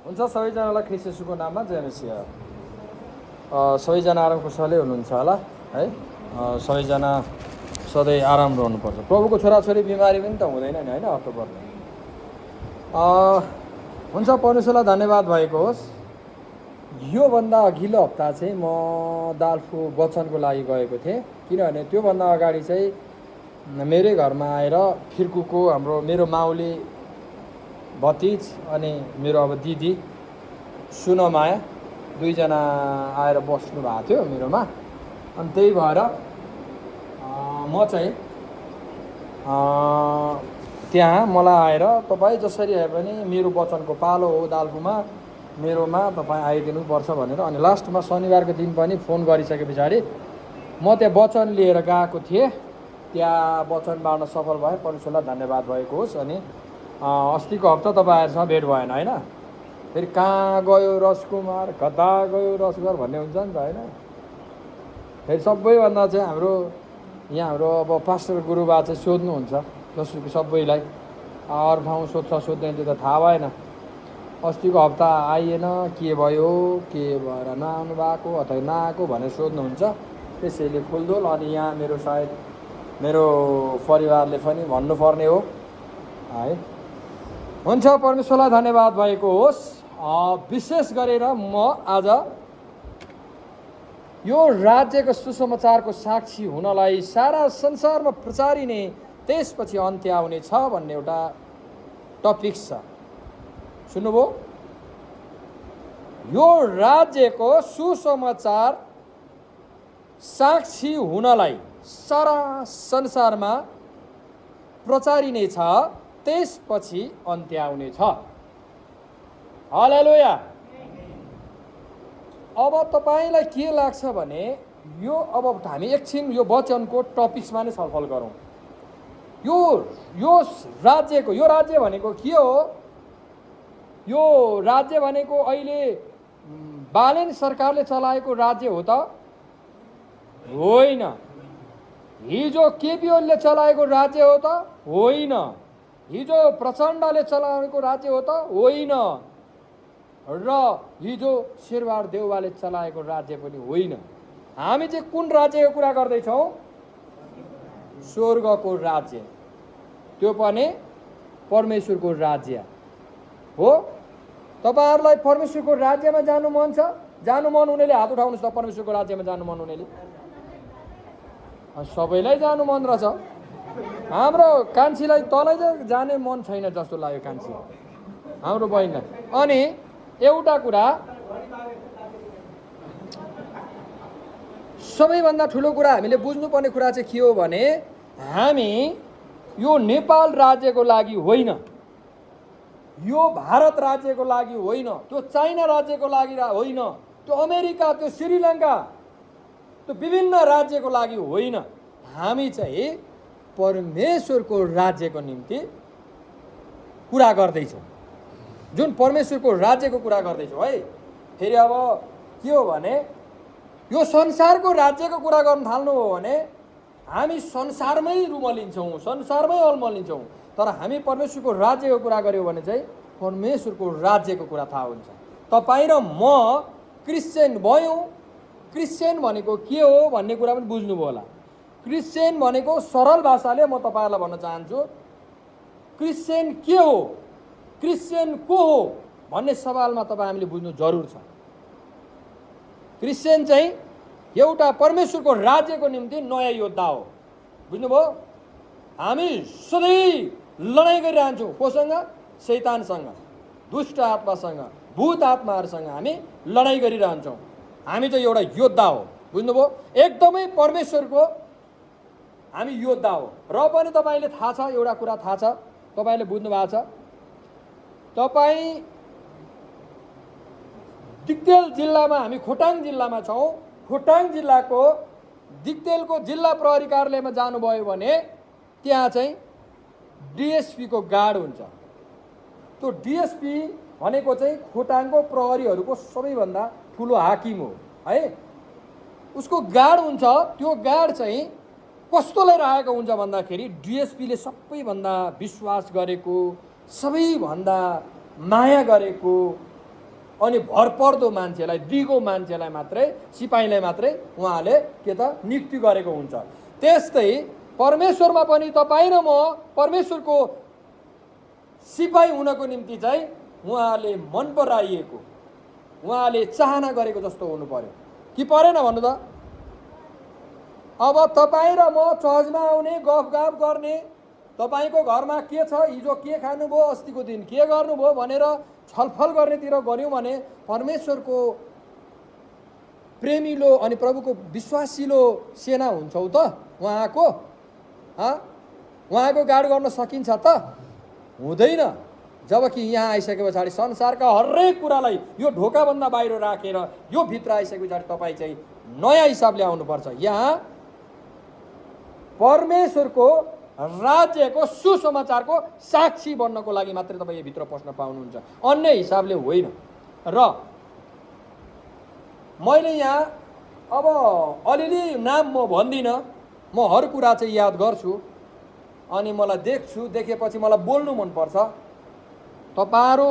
हुन्छ सबैजनालाई ख्रीष्ट येशूको नाममा जय मसीह। सबैजना आराम कुशलै हुनुहुन्छ होला है। सबैजना सधैँ आराम रहनुपर्छ। प्रभुको छोराछोरी बिमारी पनि त हुँदैन नि होइन, हप्ता पर्ने। हुन्छ, परमेश्वरलाई धन्यवाद भएको होस्। योभन्दा अघिल्लो हप्ता चाहिँ म दाल्फो वचनको लागि गएको थिएँ, किनभने त्योभन्दा अगाडि चाहिँ मेरै घरमा आएर फिर्कुको मेरो माउली भतिज अनि मेरो अब दिदी सुनमाया दुईजना आएर बस्नु भएको थियो मेरोमा। अनि त्यही भएर म चाहिँ त्यहाँ मलाई आएर तपाईँ जसरी आए पनि मेरो वचनको पालो हो दाल्फोमा, मेरोमा तपाईँ आइदिनुपर्छ भनेर। अनि लास्टमा शनिबारको दिन पनि फोन गरिसके पछाडि म त्यहाँ वचन लिएर गएको थिएँ। त्यहाँ वचन बाँड्न सफल भएँ, परमेश्वरलाई धन्यवाद भएको होस्। अनि अस्तिको हप्ता तपाईँहरूसँग भेट भएन होइन। फेरि कहाँ गयो रसकुमार, कता गयो रसकुमार भन्ने हुन्छ नि त होइन। फेरि सबैभन्दा चाहिँ यहाँ हाम्रो अब पास्टर गुरुबा चाहिँ सोध्नुहुन्छ जसो कि सबैलाई अरू ठाउँ सोध्दैन, त्यो त थाहा भएन। अस्तिको हप्ता आइएन, के भयो, के भएर नआउनु भएको अथवा नआएको भनेर सोध्नुहुन्छ। त्यसैले फुलदोल अनि यहाँ मेरो परिवारले पनि भन्नुपर्ने हो है। हुन्छ, परमेश्वरलाई धन्यवाद भएको होस्। विशेष गरेर म आज यो राज्यको सुसमाचारको साक्षी हुनलाई सारा संसारमा प्रचारिने त्यसपछि अन्त्य आउने छ भन्ने एउटा टपिक छ। सुन्नुभयो? यो राज्यको सुसमाचार साक्षी हुनलाई सारा संसारमा प्रचारिने छ, त्यसपछि अन्त्य आउने छ। हालेलुया। अब तपाईँलाई के लाग्छ भने यो अब हामी एकछिन यो वचनको टपिक्समा नै छलफल गरौँ। यो राज्य भनेको के हो? यो राज्य भनेको अहिले बालेन सरकारले चलाएको राज्य हो त होइन। हिजो केपी ओलीले चलाएको राज्य हो त होइन। हिजो प्रचण्डले चलाएको राज्य हो त होइन। र हिजो शेरबहादुर देउवाले चलाएको राज्य पनि होइन। हामी चाहिँ कुन राज्यको कुरा गर्दैछौँ? स्वर्गको राज्य, त्यो पनि परमेश्वरको राज्य हो। तपाईँहरूलाई परमेश्वरको राज्यमा जानु मन छ? जानु मन हुनेले हात उठाउनुहोस् त। परमेश्वरको राज्यमा जानु मन हुनेले? सबैलाई जानु मन रहेछ। हाम्रो कान्छीलाई तलै जाने मन छैन जस्तो लाग्यो, कान्छी हाम्रो बहिनीलाई। अनि एउटा कुरा, सबैभन्दा ठुलो कुरा हामीले बुझ्नुपर्ने कुरा चाहिँ के हो भने हामी यो नेपाल राज्यको लागि होइन, यो भारत राज्यको लागि होइन, त्यो चाइना राज्यको लागि होइन, त्यो अमेरिका, त्यो श्रीलङ्का, त्यो विभिन्न राज्यको लागि होइन। हामी चाहिँ परमेश्वरको राज्यको निम्ति कुरा गर्दैछौँ। जुन परमेश्वरको राज्यको कुरा गर्दैछौँ है। फेरि अब के हो भने यो संसारको राज्यको कुरा गर्न थाल्नु हो भने हामी संसारमै रुमलिन्छौँ, संसारमै अल्मलिन्छौँ। तर हामी परमेश्वरको राज्यको कुरा गऱ्यौँ भने चाहिँ परमेश्वरको राज्यको कुरा थाहा हुन्छ। तपाईँ र म क्रिस्चियन भयौँ। क्रिस्चियन भनेको के हो भन्ने कुरा पनि बुझ्नुभयो होला। क्रिस्चियन भनेको सरल भाषाले म तपाईँहरूलाई भन्न चाहन्छु, क्रिस्चियन के हो, क्रिस्चियन को हो भन्ने सवालमा तपाईँ हामीले बुझ्नु जरुर छ। क्रिस्चियन चाहिँ एउटा परमेश्वरको राज्यको निम्ति नयाँ योद्धा हो। बुझ्नुभयो? हामी सधैँ लडाइँ गरिरहन्छौँ। कोसँग? शैतानसँग, दुष्ट आत्मासँग, भूत आत्माहरूसँग हामी लडाइँ गरिरहन्छौँ। हामी चाहिँ एउटा योद्धा हो। बुझ्नुभयो? एकदमै परमेश्वरको हामी योद्धा हो। र पनि तपाईँले थाहा छ, एउटा कुरा थाहा छ, तपाईँले बुझ्नु भएको छ। तपाईँ दिक्तेल जिल्लामा, हामी खोटाङ जिल्लामा छौँ। खोटाङ जिल्लाको दिक्तेलको जिल्ला प्रहरी कार्यालयमा जानुभयो भने त्यहाँ चाहिँ डिएसपीको गार्ड हुन्छ। त्यो डिएसपी भनेको चाहिँ खोटाङको प्रहरीहरूको सबैभन्दा ठुलो हाकिम हो है। उसको गार्ड हुन्छ। त्यो गार्ड चाहिँ कस्तोलाई राखेको हुन्छ भन्दाखेरि डिएसपीले सबैभन्दा विश्वास गरेको, सबैभन्दा माया गरेको अनि भरपर्दो मान्छेलाई, दिगो मान्छेलाई मात्रै, सिपाहीलाई मात्रै उहाँले के त नियुक्ति गरेको हुन्छ। त्यस्तै परमेश्वरमा पनि तपाईँ र म परमेश्वरको सिपाही हुनको निम्ति चाहिँ उहाँले मन पराइएको, उहाँले चाहना गरेको जस्तो हुनु पर्यो कि परेन भन्नु त? अब तपाईँ र म चर्चमा आउने, गफगाफ गर्ने, तपाईँको घरमा के छ, हिजो के खानुभयो, अस्तिको दिन के गर्नुभयो भनेर छलफल गर्नेतिर गऱ्यौँ भने परमेश्वरको प्रेमिलो अनि प्रभुको विश्वासिलो सेना हुन्छौ त उहाँको? उहाँको गाड गर्न सकिन्छ त? हुँदैन। जबकि यहाँ आइसके पछाडि संसारका हरेक कुरालाई यो ढोकाभन्दा बाहिर राखेर यो भित्र आइसके पछाडि तपाईँ चाहिँ नयाँ हिसाबले आउनुपर्छ। यहाँ परमेश्वरको राज्यको सुसमाचारको साक्षी बन्नको लागि मात्रै तपाईँ यो भित्र पस्न पाउनुहुन्छ, अन्य हिसाबले होइन। र मैले यहाँ अब अलिअलि नाम म भन्दिनँ, म हर कुरा चाहिँ याद गर्छु अनि मलाई देखेपछि मलाई बोल्नु मनपर्छ। तपाईँहरू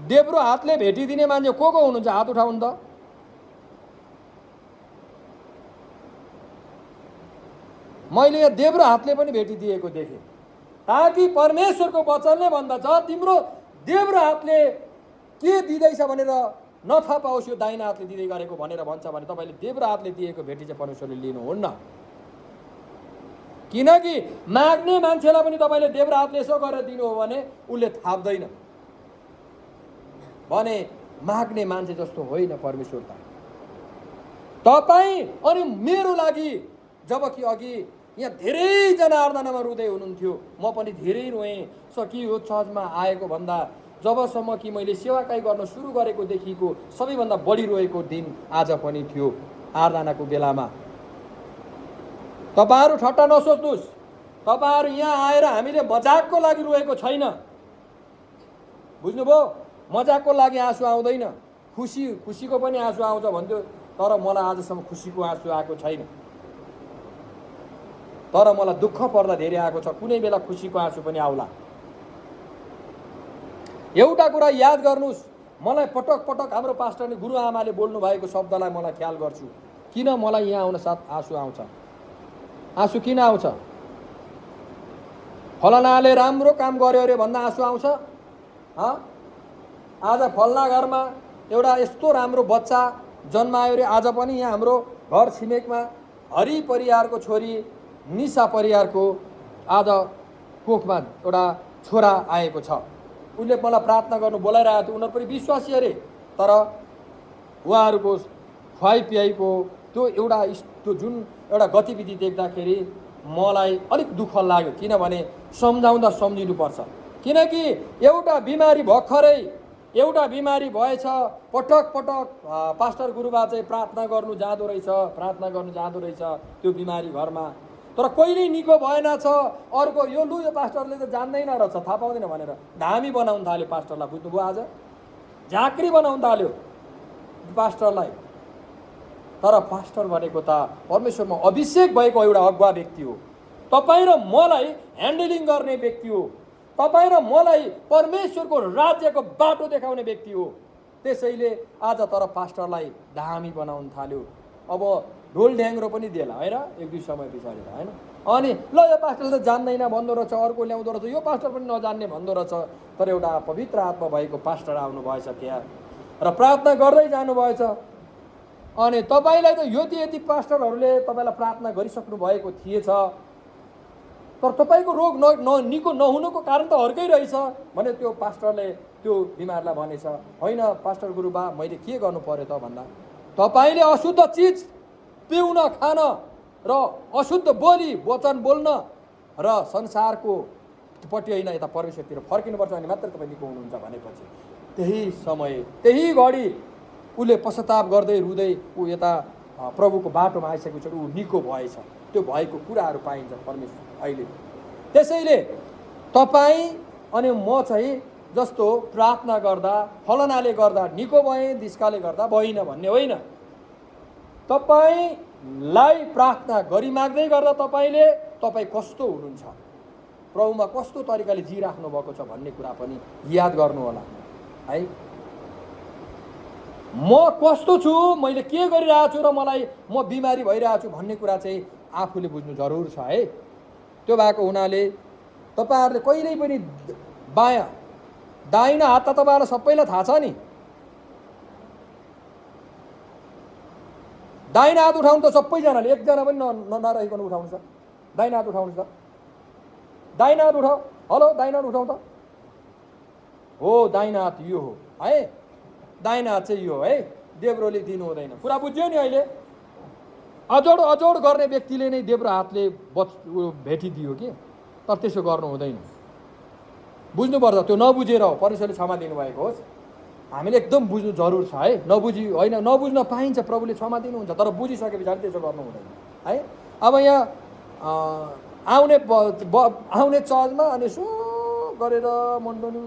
देब्रो हातले भेटिदिने मान्छे को हुनुहुन्छ? हात उठाउनु त। मैले यहाँ देब्रो हातले पनि भेटिदिएको देखेँ, ताकि परमेश्वरको वचनले भन्दछ तिम्रो देब्रो हातले के दिँदैछ भनेर नथाहा पाओस् यो दाहिना हातले दिँदै गरेको भनेर भन्छ भने तपाईँले देब्रो हातले दिएको भेटी चाहिँ परमेश्वरले लिनुहुन्न। किनकि माग्ने मान्छेलाई पनि तपाईँले देब्रो हातले यसो गरेर दिनु हो भने उसले थाप्दैन भने माग्ने मान्छे जस्तो होइन परमेश्वर त। तपाईँ अनि मेरो लागि, जबकि अघि यहाँ धेरैजना आराधनामा रुँदै हुनुहुन्थ्यो, म पनि धेरै रोएँ कि यो चर्चमा आएको भन्दा जबसम्म कि मैले सेवाकाई गर्न सुरु गरेकोदेखिको सबैभन्दा बढी रोएको दिन आज पनि थियो आराधनाको बेलामा। तपाईँहरू ठट्टा नसोच्नुहोस्, तपाईँहरू यहाँ आएर हामीले मजाकको लागि रोएको छैन, बुझ्नुभयो? मजाकको लागि आँसु आउँदैन, खुसीको पनि आँसु आउँछ भन्थ्यो, तर मलाई आजसम्म खुसीको आँसु आएको छैन। तर मलाई दुःख पर्दा धेरै आएको छ, कुनै बेला खुसीको आँसु पनि आउला। एउटा कुरा याद गर्नुहोस्, मलाई पटक पटक हाम्रो पास्टरले गुरुआमाले बोल्नु भएको शब्दलाई मलाई ख्याल गर्छु। किन मलाई यहाँ आउन साथ आँसु आउँछ? आँसु किन आउँछ? फलनाले राम्रो काम गर्यो अरे भन्दा आँसु आउँछ? आज फलना घरमा एउटा यस्तो राम्रो बच्चा जन्मायो अरे, आज पनि यहाँ हाम्रो घर छिमेकमा हरि परियारको छोरी निशा परियारको आज कोखमा एउटा छोरा आएको छ। उसले मलाई प्रार्थना गर्नु बोलाइरहेको थियो, उनीहरू पनि विश्वासी अरे, तर उहाँहरूको खुवाइ पियाइको त्यो जुन एउटा गतिविधि देख्दाखेरि मलाई अलिक दुःख लाग्यो। किनभने सम्झाउँदा सम्झिनुपर्छ, किनकि एउटा बिमारी भएछ, पटक पटक पास्टर गुरुबा चाहिँ प्रार्थना गर्नु जाँदो रहेछ त्यो बिमारी घरमा, तर कहिल्यै निको भएन छ। अर्को यो पास्टरले त जान्दैन रहेछ, थाहा पाउँदैन भनेर धामी बनाउन थाल्यो पास्टरलाई। बुझ्नुभयो? आज झाँक्री बनाउन थाल्यो पास्टरलाई। तर पास्टर भनेको त परमेश्वरमा अभिषेक भएको एउटा अगुवा व्यक्ति हो, तपाईँ र मलाई ह्यान्डलिङ गर्ने व्यक्ति हो, तपाईँ र मलाई परमेश्वरको राज्यको बाटो देखाउने व्यक्ति हो। त्यसैले आज तर पास्टरलाई धामी बनाउन थाल्यो। अब ढोल ढ्याङ्ग्रो पनि दिएला होइन एक दुई समय पछाडि त होइन। अनि ल यो पास्टरले त जान्दैन भन्दो रहेछ, अर्को ल्याउँदो रहेछ, यो पास्टर पनि नजान्ने भन्दो रहेछ। तर एउटा पवित्र आत्मा भएको पास्टर आउनु भएछ त्यहाँ र प्रार्थना गर्दै जानुभएछ। अनि तपाईँलाई त यति पास्टरहरूले तपाईँलाई प्रार्थना गरिसक्नु भएको थिएछ, तर तपाईँको रोग निको नहुनुको कारण त अर्कै रहेछ भने त्यो पास्टरले त्यो बिमारलाई भनेछ। होइन पास्टर गुरुबा, मैले के गर्नु पर्यो त भन्दा तपाईँले अशुद्ध चिज पिउन खान र अशुद्ध बोली वचन बोल्न र संसारको पट्टि होइन यता परमेश्वरतिर फर्किनुपर्छ भने मात्र तपाईँ निको हुनुहुन्छ भनेपछि त्यही समय त्यही घडी उसले पश्चाताप गर्दै रुँदै ऊ यता प्रभुको बाटोमा आइसकेपछि ऊ निको भएछ। त्यो भएको कुराहरू पाइन्छ परमेश्वर अहिले। त्यसैले तपाईँ अनि म चाहिँ जस्तो प्रार्थना गर्दा फलनाले गर्दा निको भएँ, दिस्काले गर्दा भइन भन्ने होइन। तपाईँलाई प्रार्थना गरी माग्दै गर्दा तपाईँ कस्तो हुनुहुन्छ, प्रभुमा कस्तो तरिकाले जिराख्नु भएको छ भन्ने कुरा पनि याद गर्नु होला है। म कस्तो छु, मैले के गरिरहेको छु र मलाई म बिमारी भइरहेको छु भन्ने कुरा चाहिँ आफूले बुझ्नु जरुर छ है। त्यो भएको हुनाले तपाईँहरूले कहिल्यै पनि बायाँ दाहिना हात त तपाईँहरूलाई सबैलाई थाहा छ नि। दाहिना हात उठाउनु त सबैजनाले, एकजना पनि नरहिकन उठाउनु छ। दाहिना हात उठाउनु छ, दाहिना हात उठाऊ। हेलो, दाहिना हात उठाउ त। हो, दाहिना हात यो हो है, दाहिना हात चाहिँ यो है, देब्रोले दिनु हुँदैन। कुरा बुझ्यो नि अहिले? अजोड अजोड गर्ने व्यक्तिले नै देब्रो हातले भेटिदियो कि, तर त्यसो गर्नु हुँदैन। बुझ्नुपर्छ, त्यो नबुझेर हो, परमेश्वरले क्षमा दिनुभएको होस्। हामीले एकदम बुझ्नु जरुर छ है। नबुझी होइन, नबुझ्न पाइन्छ, प्रभुले क्षमा दिनुहुन्छ, तर बुझिसके पछाडि त्यसो गर्नु हुँदैन है। अब यहाँ आउने चर्चमा अनि सो गरेर मन्डनी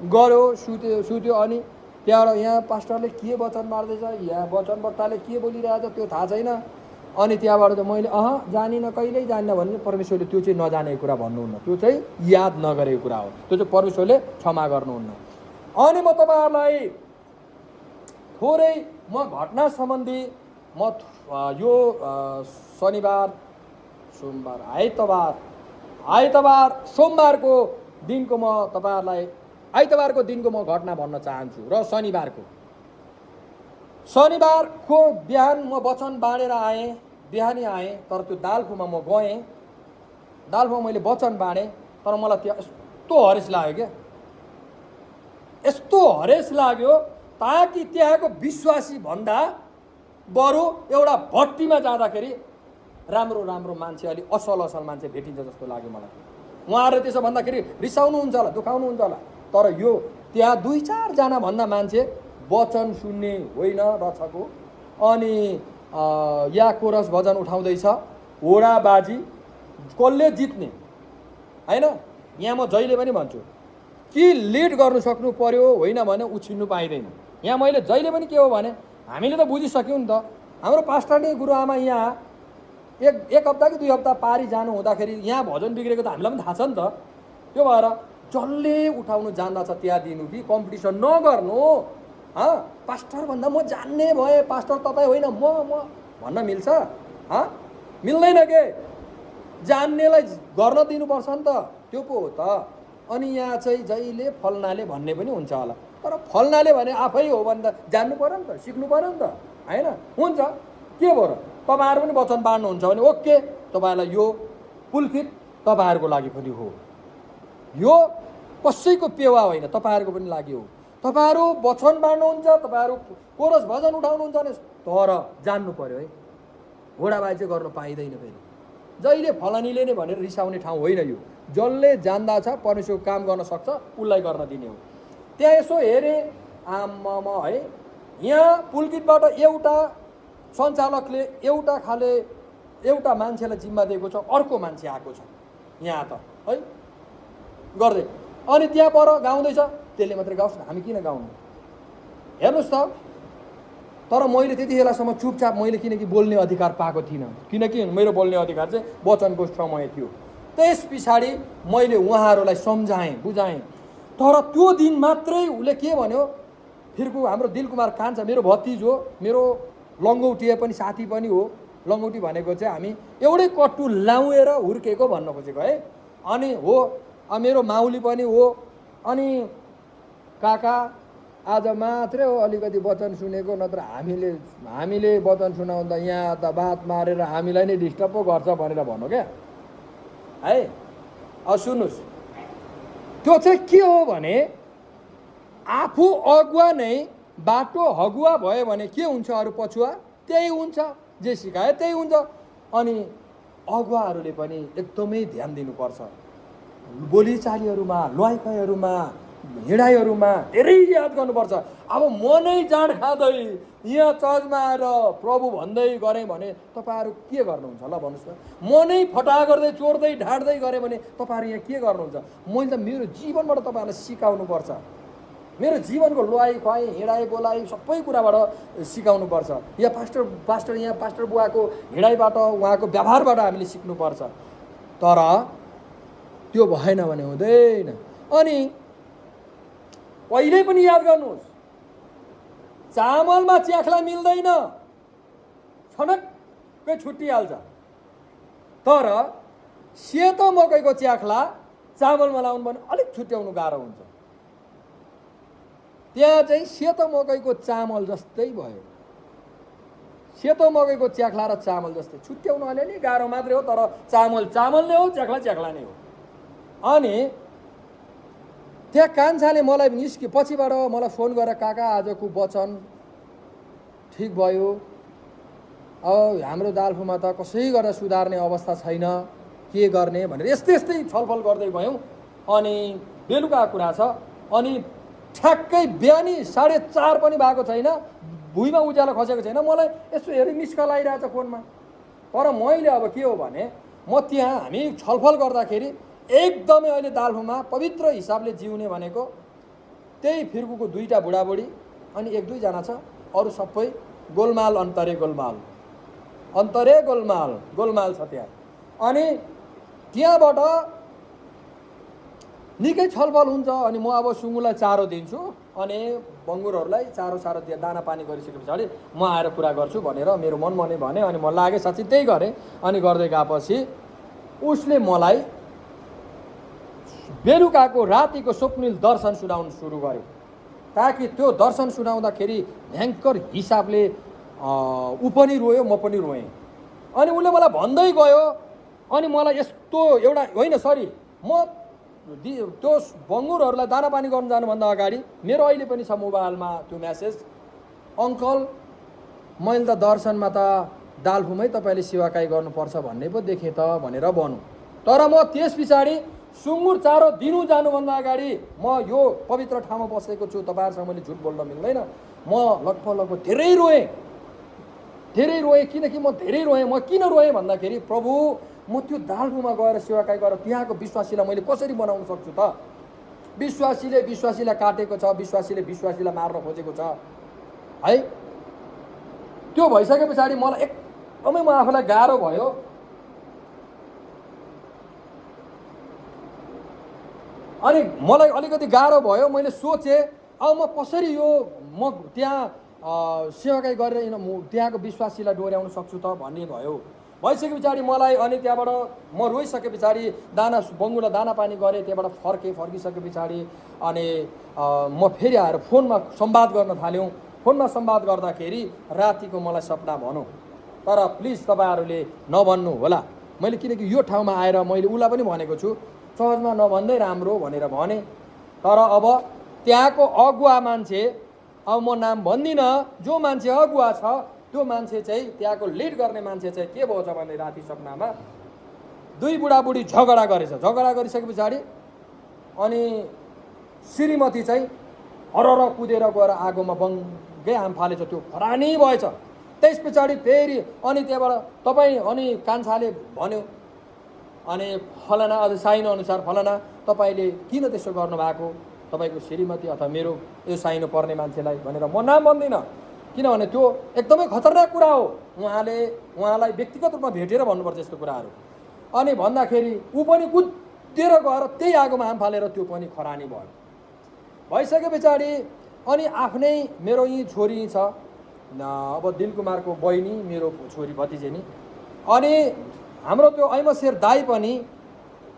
गऱ्यो, सुत्यो अनि त्यहाँबाट यहाँ पास्टरले के वचन मार्दैछ, यहाँ वचन वक्ताले के बोलिरहेछ त्यो थाहा छैन। अनि त्यहाँबाट चाहिँ मैले जानिनँ, कहिल्यै जानिनँ भने परमेश्वरले त्यो चाहिँ नजानेको कुरा भन्नुहुन्न, त्यो चाहिँ याद नगरेको कुरा हो, त्यो चाहिँ परमेश्वरले क्षमा गर्नुहुन्न। अनि म तपाईँहरूलाई थोरै घटना सम्बन्धी यो शनिबार सोमबार आइतबार सोमबारको दिनको म तपाईँहरूलाई आइतबारको दिनको म घटना भन्न चाहन्छु र शनिबारको बिहान म वचन बाँडेर आएँ, बिहानै आएँ, तर त्यो दालखुमा म गएँ, दालखुमा मैले वचन बाँडेँ, तर मलाई त्यहाँ यस्तो हरेस लाग्यो क्या, यस्तो हरेस लाग्यो ताकि त्यहाँको विश्वासी भन्दा बरु एउटा भट्टीमा जाँदाखेरि राम्रो राम्रो मान्छे, अलि असल मान्छे भेटिन्छ जस्तो लाग्यो मलाई। उहाँहरू त्यसो भन्दाखेरि रिसाउनुहुन्छ होला, दुखाउनुहुन्छ होला, तर यो त्यहाँ 2-4 जना भन्दा मान्छे वचन सुन्ने होइन रक्षको, अनि या कोरस भजन उठाउँदैछ, होडाबाजी, कसले जित्ने होइन। यहाँ म जहिले पनि भन्छु कि लिड गर्नु सक्नु पर्यो, होइन भने उछिन्नु पाइँदैन। यहाँ मैले जहिले पनि के हो भने हामीले त बुझिसक्यौँ नि त, हाम्रो पास्टरले गुरुआमा यहाँ एक हप्ता कि 2 हप्ता पारी जानु हुँदाखेरि यहाँ भजन बिग्रेको त हामीलाई पनि थाहा छ नि त। त्यो भएर जसले उठाउनु जान्दछ त्यहाँ दिनु कि कम्पिटिसन नगर्नु। पास्टर भन्दा म जान्ने भए पास्टर तपाईँ होइन म भन्न मिल्छ? मिल्दैन के, जान्नेलाई गर्न दिनुपर्छ नि त, त्यो पो हो त। अनि यहाँ चाहिँ जहिले फल्नाले भन्ने पनि हुन्छ होला, तर फल्नाले भने आफै हो भने त जान्नु पऱ्यो नि त, सिक्नु पऱ्यो नि त होइन। हुन्छ, के भयो र, तपाईँहरू पनि वचन बाँड्नुहुन्छ भने ओके, तपाईँहरूलाई यो पुलकित तपाईँहरूको लागि पनि हो, यो कसैको पेवा होइन, तपाईँहरूको पनि लागि हो। तपाईँहरू वचन बाँड्नुहुन्छ, तपाईँहरू कोरस भजन उठाउनुहुन्छ भने, तर जान्नु पर्यो है, घोडाबाजी चाहिँ गर्नु पाइँदैन। फेरि जहिले फलानीले नै भनेर रिसाउने ठाउँ होइन यो। जसले जान्दा छ परमेश्वरको काम गर्न सक्छ उसलाई गर्न दिने हो। त्यहाँ यसो हेरेँ, आम्मामा है, यहाँ पुलकितबाट एउटा सञ्चालकले एउटा मान्छेलाई जिम्मा दिएको छ, अर्को मान्छे आएको छ यहाँ त है गर्दै, अनि त्यहाँ पर गाउँदैछ, त्यसले मात्रै गाउँछ, हामी किन गाउनु? हेर्नुहोस् त। तर मैले त्यतिखेरसम्म चुपचाप, मैले किनकि बोल्ने अधिकार पाएको थिइनँ, किनकि मेरो बोल्ने अधिकार चाहिँ वचनको समय थियो। त्यस पछाडि मैले उहाँहरूलाई सम्झाएँ, बुझाएँ, तर त्यो दिन मात्रै उसले के भन्यो, फिरको हाम्रो दिलकुमार कान्छा मेरो भतिज हो, मेरो लङ्गौटी पनि साथी पनि हो। लङ्गौटी भनेको चाहिँ हामी एउटै कट्टु लाउएर हुर्केको भन्न खोजेको है। अनि हो, मेरो माउली पनि हो। अनि काका आज मात्रै हो अलिकति वचन सुनेको, नत्र हामीले वचन सुनाउँदा यहाँ त बात मारेर हामीलाई नै डिस्टर्ब पो गर्छ भनेर भन्नु क्या है। सुन्नुहोस्, त्यो चाहिँ के हो भने आफू अगुवा नै बाटो हगुवा भयो भने के हुन्छ, अरू पछुवा त्यही हुन्छ, जे सिकायो त्यही हुन्छ। अनि अगुवाहरूले पनि एकदमै ध्यान दिनुपर्छ, बोलीचालीहरूमा, लुहाइखुवाइहरूमा, हिँडाइहरूमा धेरै याद गर्नुपर्छ। अब म नै जाँड खाँदै यहाँ चर्चमा आएर प्रभु भन्दै गरेँ भने तपाईँहरू के गर्नुहुन्छ ल भन्नुहोस् त? म नै फटा गर्दै चोर्दै ढाँट्दै गरेँ भने तपाईँहरू यहाँ के गर्नुहुन्छ? मैले त मेरो जीवनबाट तपाईँहरूलाई सिकाउनुपर्छ, मेरो जीवनको लुहाइ खुवाइ, हिँडाइ बोलाइ सबै कुराबाट सिकाउनुपर्छ। यहाँ पास्टर बुवाको हिँडाइबाट, उहाँको व्यवहारबाट हामीले सिक्नुपर्छ, तर त्यो भएन भने हुँदैन। अनि कहिल्यै पनि याद गर्नुहोस्, चामलमा च्याख्ला मिल्दैन, छनक्कै छुट्टिहाल्छ। तर सेतो मकैको च्याख्ला चामलमा लाउनु भने अलिक छुट्याउनु गाह्रो हुन्छ। त्यहाँ चाहिँ सेतो मकैको चामल जस्तै भयो, सेतो मकैको च्याख्ला र चामल जस्तै छुट्याउनु अलिअलि गाह्रो मात्रै हो, तर चामल चामल नै हो, च्याख्ला च्याख्ला नै हो। अनि त्यहाँ कान्छाले मलाई पछिबाट मलाई फोन गरेर काका आजको वचन ठिक भयो, अब हाम्रो दालफुमा त कसै गरेर सुधार्ने अवस्था छैन, के गर्ने भनेर यस्तै यस्तै छलफल गर्दै गयौँ। अनि बेलुका कुरा छ, अनि ठ्याक्कै बिहानी 4:30 पनि भएको छैन, भुइँमा उज्यालो खसेको छैन, मलाई यसो हेरेँ मिस कल आइरहेछ फोनमा। तर मैले अब के हो भने म त्यहाँ हामी छलफल गर्दाखेरि एकदमै अहिले दालफुमा पवित्र हिसाबले जिउने भनेको त्यही फिर्कुको 2टा बुढाबुढी अनि 1-2 जना छ, अरू सबै गोलमाल अन्तरे गोलमाल, अन्तरे गोलमाल गोलमाल छ त्यहाँ। अनि त्यहाँबाट निकै छलफल हुन्छ। अनि म अब सुँगुरलाई चारो दिन्छु अनि बङ्गुरहरूलाई चारो दिए दाना पानी गरिसके पछाडि म आएर कुरा गर्छु भनेर मेरो मनमा नै भने। अनि म लागे साँच्चै त्यही गरेँ। अनि गर्दै गएपछि उसले मलाई बेलुकाको रातिको स्वप्निल दर्शन सुनाउनु सुरु गर्यो, ताकि त्यो दर्शन सुनाउँदाखेरि भयङ्कर हिसाबले ऊ पनि रोयो, म पनि रोएँ। अनि उसले मलाई भन्दै गयो। अनि मलाई यस्तो एउटा होइन सरी, म त्यो बङ्गुरहरूलाई दाना पानी गर्नु जानुभन्दा अगाडि मेरो अहिले पनि छ मोबाइलमा त्यो म्यासेज, अङ्कल मैले त दर्शनमा त दालफुमै तपाईँले सेवाकाई गर्नुपर्छ भन्ने पो देखेँ त भनेर भनौँ। तर म त्यस पछाडि सुँगुर चारो दिनु जानुभन्दा अगाडि म यो पवित्र ठाउँमा बसेको छु, तपाईँहरूसँग मैले झुट बोल्न मिल्दैन, म लगभग धेरै रोएँ। किनकि म धेरै रोएँ। म किन रोएँ भन्दाखेरि प्रभु म त्यो दालफुमा गएर सेवाकाई गरेर त्यहाँको विश्वासीलाई मैले कसरी बनाउन सक्छु त? विश्वासीलाई काटेको छ, विश्वासीलाई मार्न खोजेको छ है। त्यो भइसके पछाडि मलाई एकदमै म आफूलाई गाह्रो भयो। अनि मलाई अलिकति गाह्रो भयो। मैले सोचेँ अब म कसरी यो म त्यहाँ सेवाकाई गरेर त्यहाँको विश्वासीलाई डोर्याउन सक्छु त भन्ने भयो। भइसके पछाडि मलाई अनि त्यहाँबाट म रोइसके पछाडि बङ्गुरलाई दाना पानी गरेँ। त्यहाँबाट फर्किसके पछाडि अनि म फेरि आएर फोनमा संवाद गर्न थाल्यौँ। फोनमा संवाद गर्दाखेरि रातिको मलाई सपना भनौँ, तर प्लिज तपाईँहरूले नभन्नु होला। मैले किनकि यो ठाउँमा आएर मैले उसलाई पनि भनेको छु चर्चमा नभन्दै राम्रो भनेर भने। तर अब त्यहाँको अगुवा मान्छे, अब म नाम भन्दिनँ, जो मान्छे अगुवा छ त्यो मान्छे चाहिँ त्यहाँको लिड गर्ने मान्छे चाहिँ के भएछ भने राति सपनामा 2 बुढाबुढी झगडा गरेछ। झगडा गरिसके पछाडि अनि श्रीमती चाहिँ हरर कुदेर गएर आगोमा बङ्गै आम फालेछ, त्यो खरानी भएछ। त्यस पछाडि फेरि अनि त्यहाँबाट तपाईँ अनि कान्छाले भन्यो अनि फलाना अझ साइनो अनुसार फलाना तपाईँले किन त्यसो गर्नुभएको, तपाईँको श्रीमती अथवा मेरो यो साइनो पर्ने मान्छेलाई भनेर म नाम भन्दिनँ, किनभने त्यो एकदमै खतरनाक कुरा हो। उहाँलाई व्यक्तिगत रूपमा भेटेर भन्नुपर्छ यस्तो कुराहरू। अनि भन्दाखेरि ऊ पनि कुदेर गएर त्यही आगोमा आम फालेर त्यो पनि खरानी भयो। भइसके पछाडि अनि आफ्नै मेरो यी छोरी छ, अब दिलकुमारको बहिनी, मेरो छोरी भतिजे नि, अनि हाम्रो त्यो ऐमशेर दाई पनि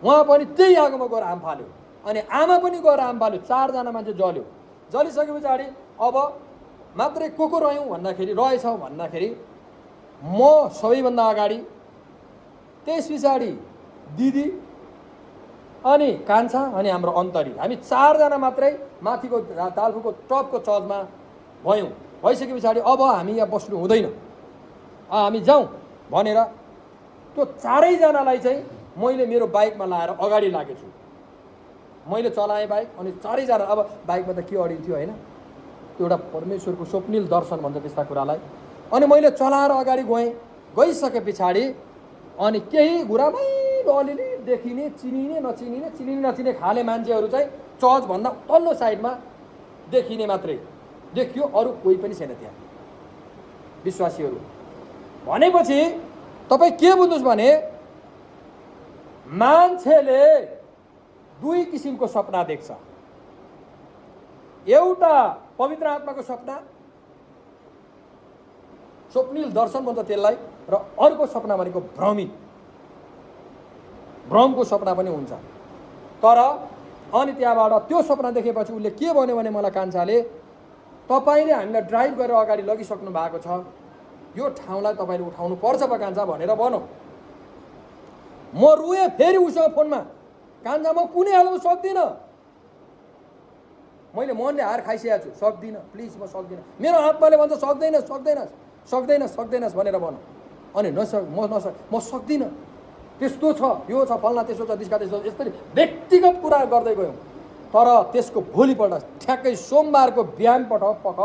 उहाँ पनि त्यही आगोमा गएर आम फाल्यो। अनि आमा पनि गएर आम फाल्यो। 4 जना मान्छे जल्यो। जलिसके पछाडि अब मात्रै को रह्यौँ भन्दाखेरि म सबैभन्दा अगाडि, त्यस पछाडि दिदी अनि कान्छा अनि हाम्रो अन्तरी, हामी 4 जना मात्रै माथिको दालफुको टपको चर्चमा भयौँ। भइसके पछाडि अब हामी यहाँ बस्नु हुँदैन, हामी जाउँ भनेर त्यो 4 जनालाई चाहिँ मैले मेरो बाइकमा लाएर अगाडि लागेछु। मैले चलाएँ बाइक अनि 4 जना, अब बाइकमा त के अडिन्थ्यो होइन, त्यो एउटा परमेश्वरको स्वप्निल दर्शन भन्छ त्यस्ता कुरालाई। अनि मैले चलाएर अगाडि गइसके पछाडि अनि केही गुरामै अलिअलि देखिने चिनिने नचिनिने खाले मान्छेहरू चाहिँ चर्चभन्दा तल्लो साइडमा देखिने मात्रै देखियो, अरू कोही पनि छैन त्यहाँ विश्वासीहरू। भनेपछि तपाईँ के बुझ्नुहोस् भने मान्छेले 2 किसिमको सपना देख्छ, एउटा पवित्र आत्माको सपना, स्वप्निल दर्शन भन्छ त्यसलाई। र अर्को सपना भनेको भ्रमको सपना पनि हुन्छ। तर अनि त्यहाँबाट त्यो सपना देखेपछि उसले के भन्यो भने मलाई कान्छाले, तपाईँले हामीलाई ड्राइभ गरेर अगाडि लगिसक्नु भएको छ, यो ठाउँलाई तपाईँले उठाउनु पर्छ पो कान्छा भनेर भनौँ। म रुएँ फेरि उसँग फोनमा, कान्छा म कुनै हालमा सक्दिनँ, मैले मनले हार खाइसकेको छु, सक्दिनँ, प्लिज म सक्दिनँ। मेरो आत्माले भन्छ सक्दैनस् सक्दैनस् सक्दैनस् सक्दैनस् भनेर भनौँ। अनि म सक्दिनँ, त्यस्तो छ, यो छ, फल्ना त्यस्तो छ, दिस्का त्यस्तो, यस्तरी व्यक्तिगत कुरा गर्दै गयौँ। तर त्यसको भोलिपल्ट ठ्याक्कै सोमबारको बिहान पख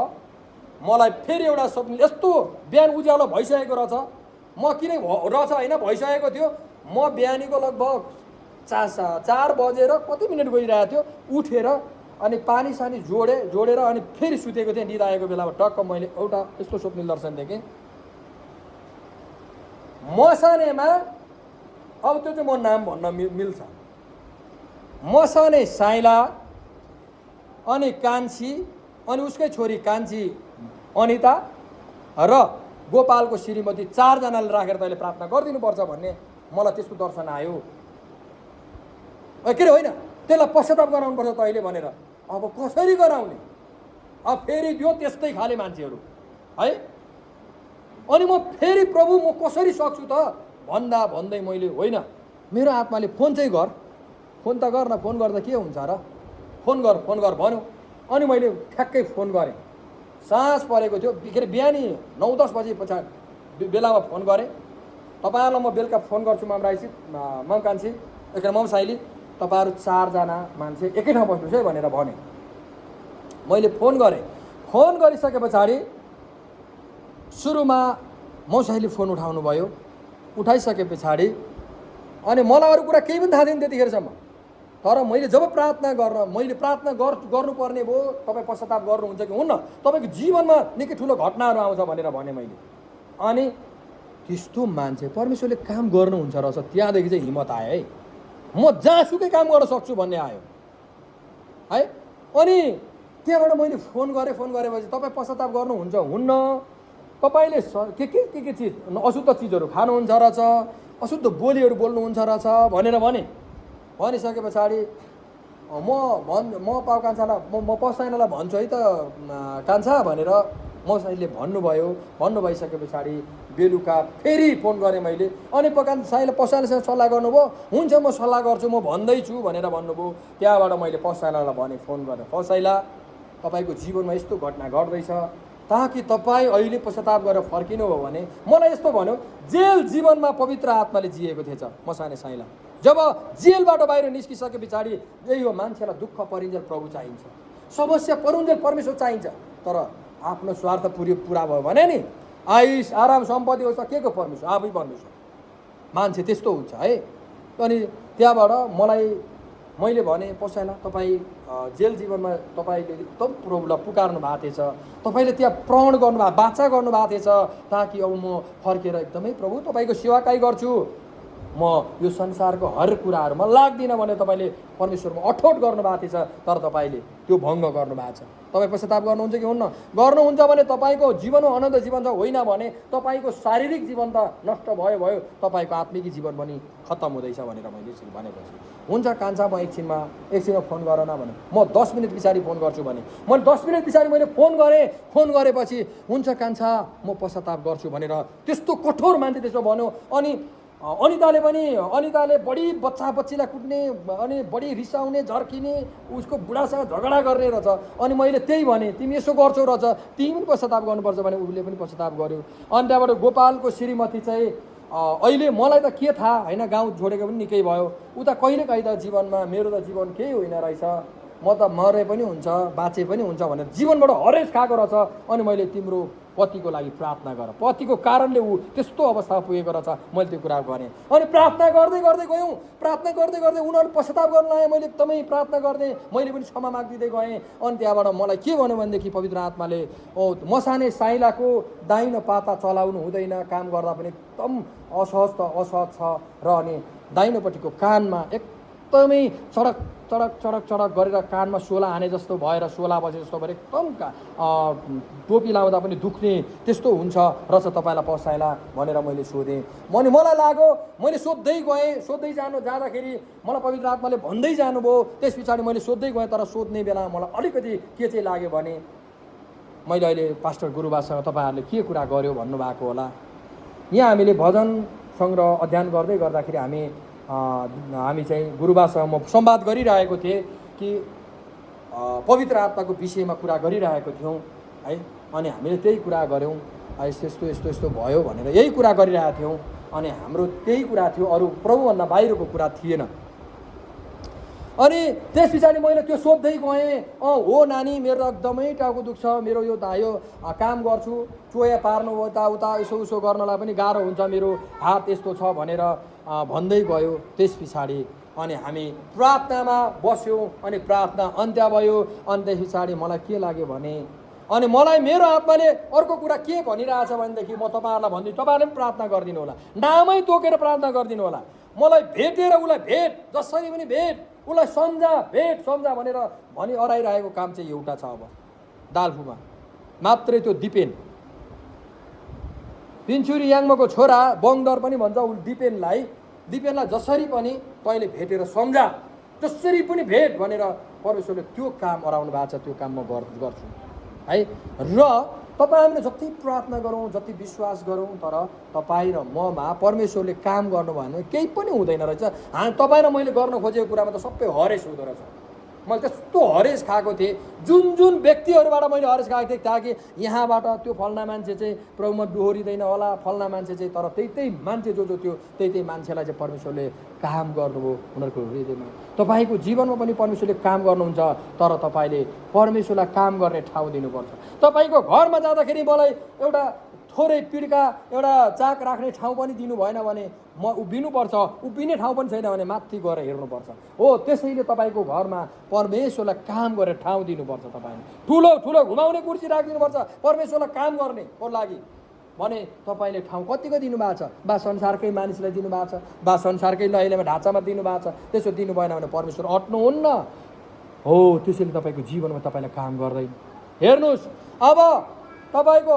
मलाई फेरि एउटा स्वप्न, यस्तो बिहान उज्यालो भइसकेको रहेछ, म किन रहेछ होइन भइसकेको थियो, म बिहानीको लगभग 4 बजेर कति मिनट गइरहेको थियो, उठेर अनि पानी सानी जोडेर अनि फेरि सुतेको थिएँ। निद आएको बेलामा टक्क मैले एउटा यस्तो स्वप्निल दर्शन देखेँ। मसानेमा, अब त्यो चाहिँ म नाम भन्न मिल्छ, मसाने साइला अनि कान्छी अनि उसकै छोरी कान्छी अनिता र गोपालको श्रीमती 4 जनाले राखेर तैँले प्रार्थना गरिदिनुपर्छ भन्ने मलाई त्यस्तो दर्शन आयो। के अरे होइन, त्यसलाई पश्चाताप गराउनुपर्छ तैँले भनेर। अब कसरी गराउने, अब फेरि त्यो त्यस्तै खाले मान्छेहरू है। अनि म फेरि प्रभु म कसरी सक्छु त भन्दै मैले होइन, मेरो आत्माले फोन चाहिँ गर, फोन त गर न, फोन गर्दा के हुन्छ र, फोन गर भन्यो। अनि मैले ठ्याक्कै फोन गरेँ, साँझ परेको थियो, के अरे बिहानी 9-10 बजे पछाडि बेलामा फोन गरेँ। तपाईँहरूलाई म बेलुका फोन गर्छु मम कान्छी मम साइली, तपाईँहरू 4 जना मान्छे एकै ठाउँ बस्नुहोस् है भनेर भने। मैले फोन गरेँ, फोन गरिसके पछाडि सुरुमा मौसाइली फोन उठाउनु भयो, उठाइसके पछाडि अनि मलाई अरू कुरा केही पनि थाहा थिएन त्यतिखेरसम्म। तर मैले जब प्रार्थना गर्नुपर्ने भयो, तपाईँ पश्चाताप गर्नुहुन्छ कि हुन्न, तपाईँको जीवनमा निकै ठुलो घटनाहरू आउँछ भनेर भने मैले। अनि त्यस्तो मान्छे परमेश्वरले काम गर्नुहुन्छ रहेछ, त्यहाँदेखि चाहिँ हिम्मत आयो है, म जहाँसुकै काम गर्न सक्छु भन्ने आयो है। अनि त्यहाँबाट मैले फोन गरेपछि तपाईँ पश्चाताप गर्नुहुन्छ हुन्न, तपाईँले के चिज अशुद्ध चिजहरू खानुहुन्छ रहेछ, अशुद्ध बोलीहरू बोल्नुहुन्छ रहेछ भनेर भनिसके पछाडि म पाउ कान्छालाई म पसाइनलाई भन्छु है त कान्छा भनेर मौसाइले भन्नु भइसके पछाडि बेलुका फेरि फोन गरेँ मैले। अनि पसाइलासँग सल्लाह गर्नुभयो, हुन्छ म सल्लाह गर्छु, म भन्दैछु भनेर भन्नुभयो। त्यहाँबाट मैले पसाइलालाई भने, फोन गरेँ, पसाइला तपाईँको जीवनमा यस्तो घटना घट्दैछ, ताकि तपाईँ अहिले पश्चाताप गरेर फर्किनुभयो भने। मलाई यस्तो भन्यो, जेल जीवनमा पवित्र आत्माले जिएको थिएछ मसाने साइला, जब जेलबाट बाहिर निस्किसके पछाडि यही हो, मान्छेलाई दुःख परिन्जेल प्रभु चाहिन्छ, समस्या परुन्जेल परमेश्वर चाहिन्छ। तर आफ्नो स्वार्थ पुरा भयो भने नि आयुष आराम सम्पत्ति होस् त के को परमेश्वर, आफै परमेश्वर। मान्छे त्यस्तो हुन्छ है। अनि त्यहाँबाट मैले भने, पसाइला तपाईँ जेल जीवनमा तपाईँले एकदम प्रभुलाई पुकार्नु भएको थिएछ, तपाईँले त्यहाँ प्रण गर्नुभएको, बाचा गर्नुभएको थिएछ, ताकि अब म फर्केर एकदमै प्रभु तपाईँको सेवाकाई गर्छु, म यो संसारको हर कुराहरूमा लाग्दिनँ भने तपाईँले परमेश्वरमा अठोट गर्नुभएको थिएछ। तर तपाईँले त्यो भङ्ग गर्नुभएको छ। तपाईँ पश्चाताप गर्नुहुन्छ कि हुन्न? गर्नुहुन्छ भने तपाईँको जीवनमा अनन्त जीवन छ, होइन भने तपाईँको शारीरिक जीवन त नष्ट भयो, तपाईँको आत्मिक जीवन पनि खत्तम हुँदैछ भनेर मैले भनेपछि, हुन्छ कान्छा म एकछिनमा फोन गर न भने, म 10 मिनट पछाडि फोन गर्छु भने। मैले 10 मिनट पछाडि मैले फोन गरेपछि हुन्छ कान्छा म पश्चाताप गर्छु भनेर त्यस्तो कठोर मान्छे त्यसो भन्यो। अनि अनिताले बढी बच्चालाई कुट्ने अनि बढी रिसाउने, झर्किने, उसको बुढासँग झगडा गर्ने रहेछ। अनि मैले त्यही भने, तिमी यसो गर्छौ रहेछ, तिमी पनि पश्चाताप गर्नुपर्छ भने उसले पनि पश्चाताप गर्यो। अनि त्यहाँबाट गोपालको श्रीमती चाहिँ अहिले मलाई त के थाहा होइन, गाउँ छोडेको पनि निकै भयो, उता कहिलेकाहीँ त जीवनमा मेरो त जीवन केही होइन रहेछ, म त मरे पनि हुन्छ बाँचे पनि हुन्छ भनेर जीवनबाट हरेस खाएको रहेछ। अनि मैले तिम्रो पतिको लागि प्रार्थना गर, पतिको कारणले ऊ त्यस्तो अवस्थामा पुगेको रहेछ, मैले त्यो कुरा गरेँ। अनि प्रार्थना गर्दै गयौँ, प्रार्थना गर्दै उनीहरू पश्चाताप गर्न आएँ, मैले एकदमै प्रार्थना गर्दै मैले पनि क्षमा मागिदिँदै गएँ। अनि त्यहाँबाट मलाई के भन्यो भनेदेखि पवित्र आत्माले मसाने साइलाको दाहिनो पाता चलाउनु हुँदैन, काम गर्दा पनि एकदम असहज छ र अनि दाहिनोपट्टिको कानमा एकदमै चडक चडक चडक चडक गरेर कानमा सोला हाने जस्तो भएर सोला बसे जस्तो भएर एकदम टोपी लाउँदा पनि दुख्ने त्यस्तो हुन्छ रहेछ तपाईँलाई पसाइला भनेर मैले सोधेँ। मलाई लाग्यो, मैले सोध्दै गएँ, सोध्दै जाँदाखेरि मलाई पवित्र आत्माले भन्दै जानुभयो। त्यस पछाडि मैले सोध्दै गएँ, तर सोध्ने बेला मलाई अलिकति के चाहिँ लाग्यो भने मैले अहिले पास्टर गुरुबासँग तपाईँहरूले के कुरा गर्यो भन्नुभएको होला। यहाँ हामीले भजन सङ्ग्रह अध्ययन गर्दै गर्दाखेरि हामी चाहिँ गुरुबासँग म संवाद गरिरहेको थिएँ कि पवित्र आत्माको विषयमा कुरा गरिरहेको थियौँ है। अनि हामीले त्यही कुरा गऱ्यौँ, यस्तो यस्तो यस्तो भयो भनेर यही कुरा गरिरहेको थियौँ। अनि हाम्रो त्यही कुरा थियो, अरू प्रभुभन्दा बाहिरको कुरा थिएन। अनि त्यस पछाडि मैले त्यो सोध्दै गएँ, हो नानी, मेरो एकदमै टाउको दुख्छ, मेरो यो काम गर्छु, चोया पार्नु यताउता यसो उसो गर्नलाई पनि गाह्रो हुन्छ, मेरो हात यस्तो छ भनेर भन्दै गयो। त्यस पछाडि अनि हामी प्रार्थनामा बस्यौँ, अनि प्रार्थना अन्त्य भयो। अनि त्यस पछाडि मलाई के लाग्यो भने, अनि मलाई मेरो आत्माले अर्को कुरा के भनिरहेछ भनेदेखि म तपाईँहरूलाई भनिदिन्छु, तपाईँहरूले पनि प्रार्थना गरिदिनु होला, नामै तोकेर प्रार्थना गरिदिनु होला। मलाई भेटेर उसलाई भेट, जसरी पनि भेट, उसलाई सम्झा भनेर भनी अराइरहेको काम चाहिँ एउटा छ। अब दालफुमा मात्रै त्यो पिन्छुरी याङमाको छोरा बङदर पनि भन्छ दिपेनलाई जसरी पनि तैँले भेटेर सम्झा, जसरी पनि भेट भनेर परमेश्वरले त्यो काम अराउनु भएको छ। त्यो काम म गर्छु है। र तपाईँ हामीले जति प्रार्थना गरौँ, जति विश्वास गरौँ, तर तपाईँ र ममा परमेश्वरले काम गर्नु भएन भने केही पनि हुँदैन रहेछ। तपाईँ र मैले गर्न खोजेको कुरामा त सबै हरेस हुँदो रहेछ। मैले त्यस्तो हरेस खाएको थिएँ, जुन व्यक्तिहरूबाट मैले हरेस खाएको थिएँ, ताकि यहाँबाट त्यो फल्ना मान्छे चाहिँ प्रभुमा डोहोरिँदैन होला, फल्ना मान्छे चाहिँ, तर त्यही मान्छे जो थियो त्यही मान्छेलाई चाहिँ परमेश्वरले काम गर्नुभयो उनीहरूको हृदयमा। तपाईँको जीवनमा पनि परमेश्वरले काम गर्नुहुन्छ, तर तपाईँले परमेश्वरलाई काम गर्ने ठाउँ दिनुपर्छ। तपाईँको घरमा जाँदाखेरि मलाई एउटा थोरै पिड्का एउटा चाक राख्ने ठाउँ पनि दिनु भएन भने म उभिनुपर्छ, उभिने ठाउँ पनि छैन भने माथि गएर हेर्नुपर्छ। हो, त्यसैले तपाईँको घरमा परमेश्वरलाई काम गरेर ठाउँ दिनुपर्छ। तपाईँले ठुलो ठुलो घुमाउने कुर्सी राखिदिनुपर्छ परमेश्वरलाई काम गर्नेको लागि भने तपाईँले ठाउँ कतिको दिनुभएको छ? बा संसारकै मानिसलाई दिनुभएको छ, बा संसारकै लैलेमा ढाँचामा दिनुभएको छ। त्यसो दिनु भएन भने परमेश्वर अट्नुहुन्न। हो, त्यसैले तपाईँको जीवनमा तपाईँलाई काम गर्दैन। हेर्नुहोस्, अब तपाईँको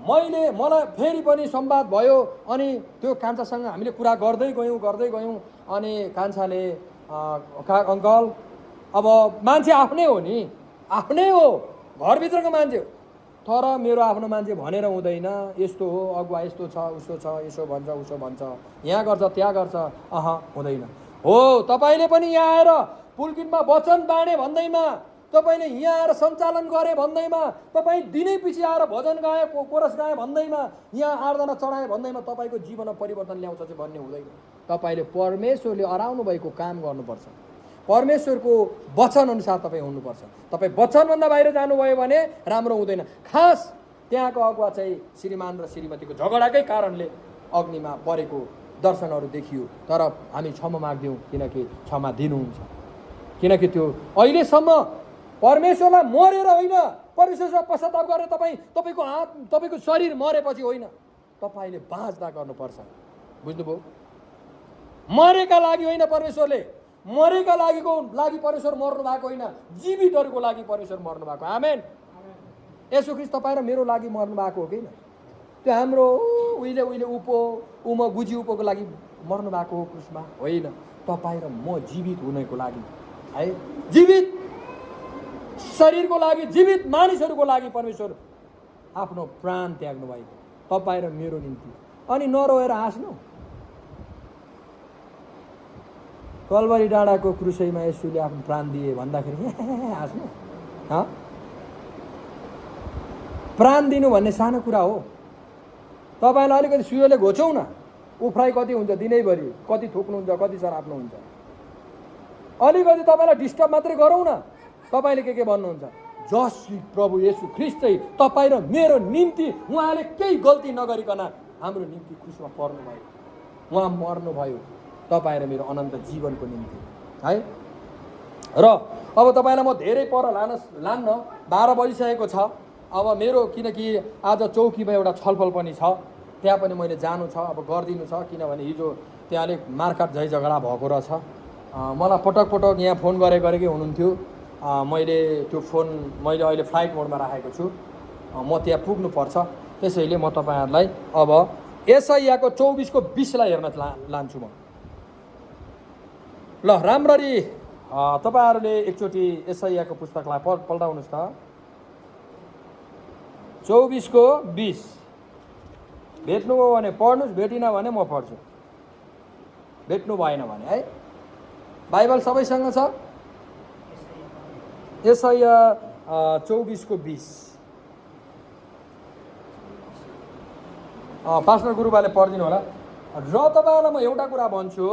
मलाई फेरि पनि संवाद भयो। अनि त्यो कान्छासँग हामीले कुरा गर्दै गयौँ। अनि कान्छाले अङ्कल, अब मान्छे आफ्नै हो नि, आफ्नै हो, घरभित्रको मान्छे हो, तर मेरो आफ्नो मान्छे भनेर हुँदैन। यस्तो हो, अगुवा यस्तो छ, उस्तो छ, यसो भन्छ, उसो भन्छ, यहाँ गर्छ, त्यहाँ गर्छ, हुँदैन। हो, तपाईँले पनि यहाँ आएर पुलकिनमा वचन बाँडे भन्दैमा, तपाईँले यहाँ आएर सञ्चालन गरे भन्दैमा, तपाईँ दिनै पछि आएर भजन गाए, कोरस गाए भन्दैमा, यहाँ आराधना चढाए भन्दैमा तपाईँको जीवनमा परिवर्तन ल्याउँछ चाहिँ भन्ने हुँदैन। तपाईँले परमेश्वरले अराउनु भएको काम गर्नुपर्छ, परमेश्वरको वचन अनुसार तपाईँ हुनुपर्छ। तपाईँ वचनभन्दा बाहिर जानुभयो भने राम्रो हुँदैन। खास त्यहाँको अगुवा चाहिँ श्रीमान र श्रीमतीको झगडाकै कारणले अग्निमा परेको दर्शनहरू देखियो, तर हामी क्षमा माग्यौँ, किनकि क्षमा दिनुहुन्छ। किनकि त्यो अहिलेसम्म परमेश्वरलाई मरेर होइन, परमेश्वरलाई पश्चाताप गरेर तपाईँको शरीर मरेपछि होइन, तपाईँले बाँच्दा गर्नुपर्छ। बुझ्नुभयो? मरेका लागि होइन परमेश्वरले, मरेका लागि परमेश्वर मर्नु भएको होइन, जीवितहरूको लागि परमेश्वर मर्नु भएको। आमेन। यसो ख्रीष्ट तपाईँ र मेरो लागि मर्नु भएको हो कि होइन? त्यो हाम्रो उहिले उमा गुजी उपोको लागि मर्नु भएको हो क्रुसमा? होइन, तपाईँ र म जीवित हुनको लागि है, जीवित शरीरको लागि, जीवित मानिसहरूको लागि परमेश्वर आफ्नो प्राण त्याग्नु भएको, तपाईँ र मेरो निम्ति। अनि नरोएर हाँस्नु। कलवरी डाँडाको क्रुसैमा यसुले आफ्नो प्राण दिए भन्दाखेरि हाँस्नु। प्राण दिनु भन्ने सानो कुरा हो। तपाईँलाई अलिकति सुयोले घोचौँ न, उफ्राइ कति हुन्छ दिनैभरि, कति थुक्नुहुन्छ, कति सराप्नुहुन्छ। अलिकति तपाईँलाई डिस्टर्ब मात्रै गरौँ न। तपाईँले के भन्नुहुन्छ? जसरी प्रभु येशू ख्रीष्ट चाहिँ तपाईँ र मेरो निम्ति उहाँले केही गल्ती नगरिकन हाम्रो निम्ति क्रुसमा पर्नुभयो, उहाँ मर्नुभयो तपाईँ र मेरो अनन्त जीवनको निम्ति है। र अब तपाईँलाई म धेरै पर लान्न, 12 बजिसकेको छ। अब मेरो किनकि आज चौकीमा एउटा छलफल पनि छ, त्यहाँ पनि मैले जानु छ, अब गरिदिनु छ, किनभने हिजो त्यहाँ अलिक मारकाट झै झगडा भएको रहेछ। मलाई पटक पटक यहाँ फोन गरेकै हुनुहुन्थ्यो। मैले त्यो फोन मैले अहिले फ्लाइट मोडमा राखेको छु। म त्यहाँ पुग्नुपर्छ। त्यसैले म तपाईँहरूलाई अब यशायाको 24:20 हेर्न लान्छु म। ल राम्ररी तपाईँहरूले एकचोटि यशायाको पुस्तकलाई पल्टाउनुहोस् त। 24:20 भेट्नुभयो भने पढ्नुहोस्, भेटिन भने म पढ्छु। भेट्नु भएन भने है। बाइबल सबैसँग छ? यशाया 24:20 पास्टर गुरुबाले पढिदिनु होला। र तपाईँहरूलाई म एउटा कुरा भन्छु,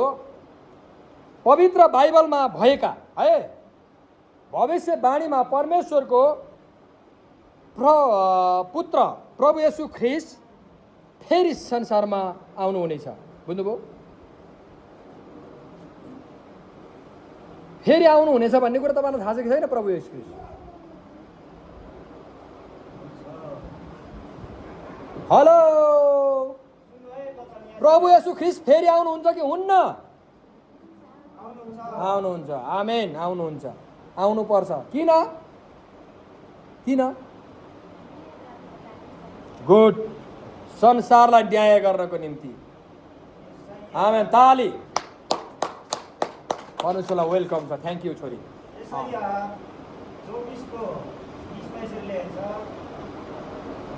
पवित्र बाइबलमा भएका है भविष्यवाणीमा परमेश्वरको पुत्र प्रभु येशू ख्रिस्ट फेरि संसारमा आउनुहुनेछ। बुझ्नुभयो? फेरि आउनुहुनेछ भन्ने कुरा तपाईँलाई थाहा छ कि छैन? प्रभु येशू ख्रिस्ट हेलो, प्रभु येशू ख्रिस्ट फेरि आउनुहुन्छ कि हुन्न? आउनुहुन्छ। आमेन, आउनुहुन्छ। आउनुपर्छ। किन? किन? गुड, संसारलाई न्याय गर्नको निम्ति। आमेन, ताली। परमेश्वरलाई वेलकम छ। थ्याङ्क यू छोरी।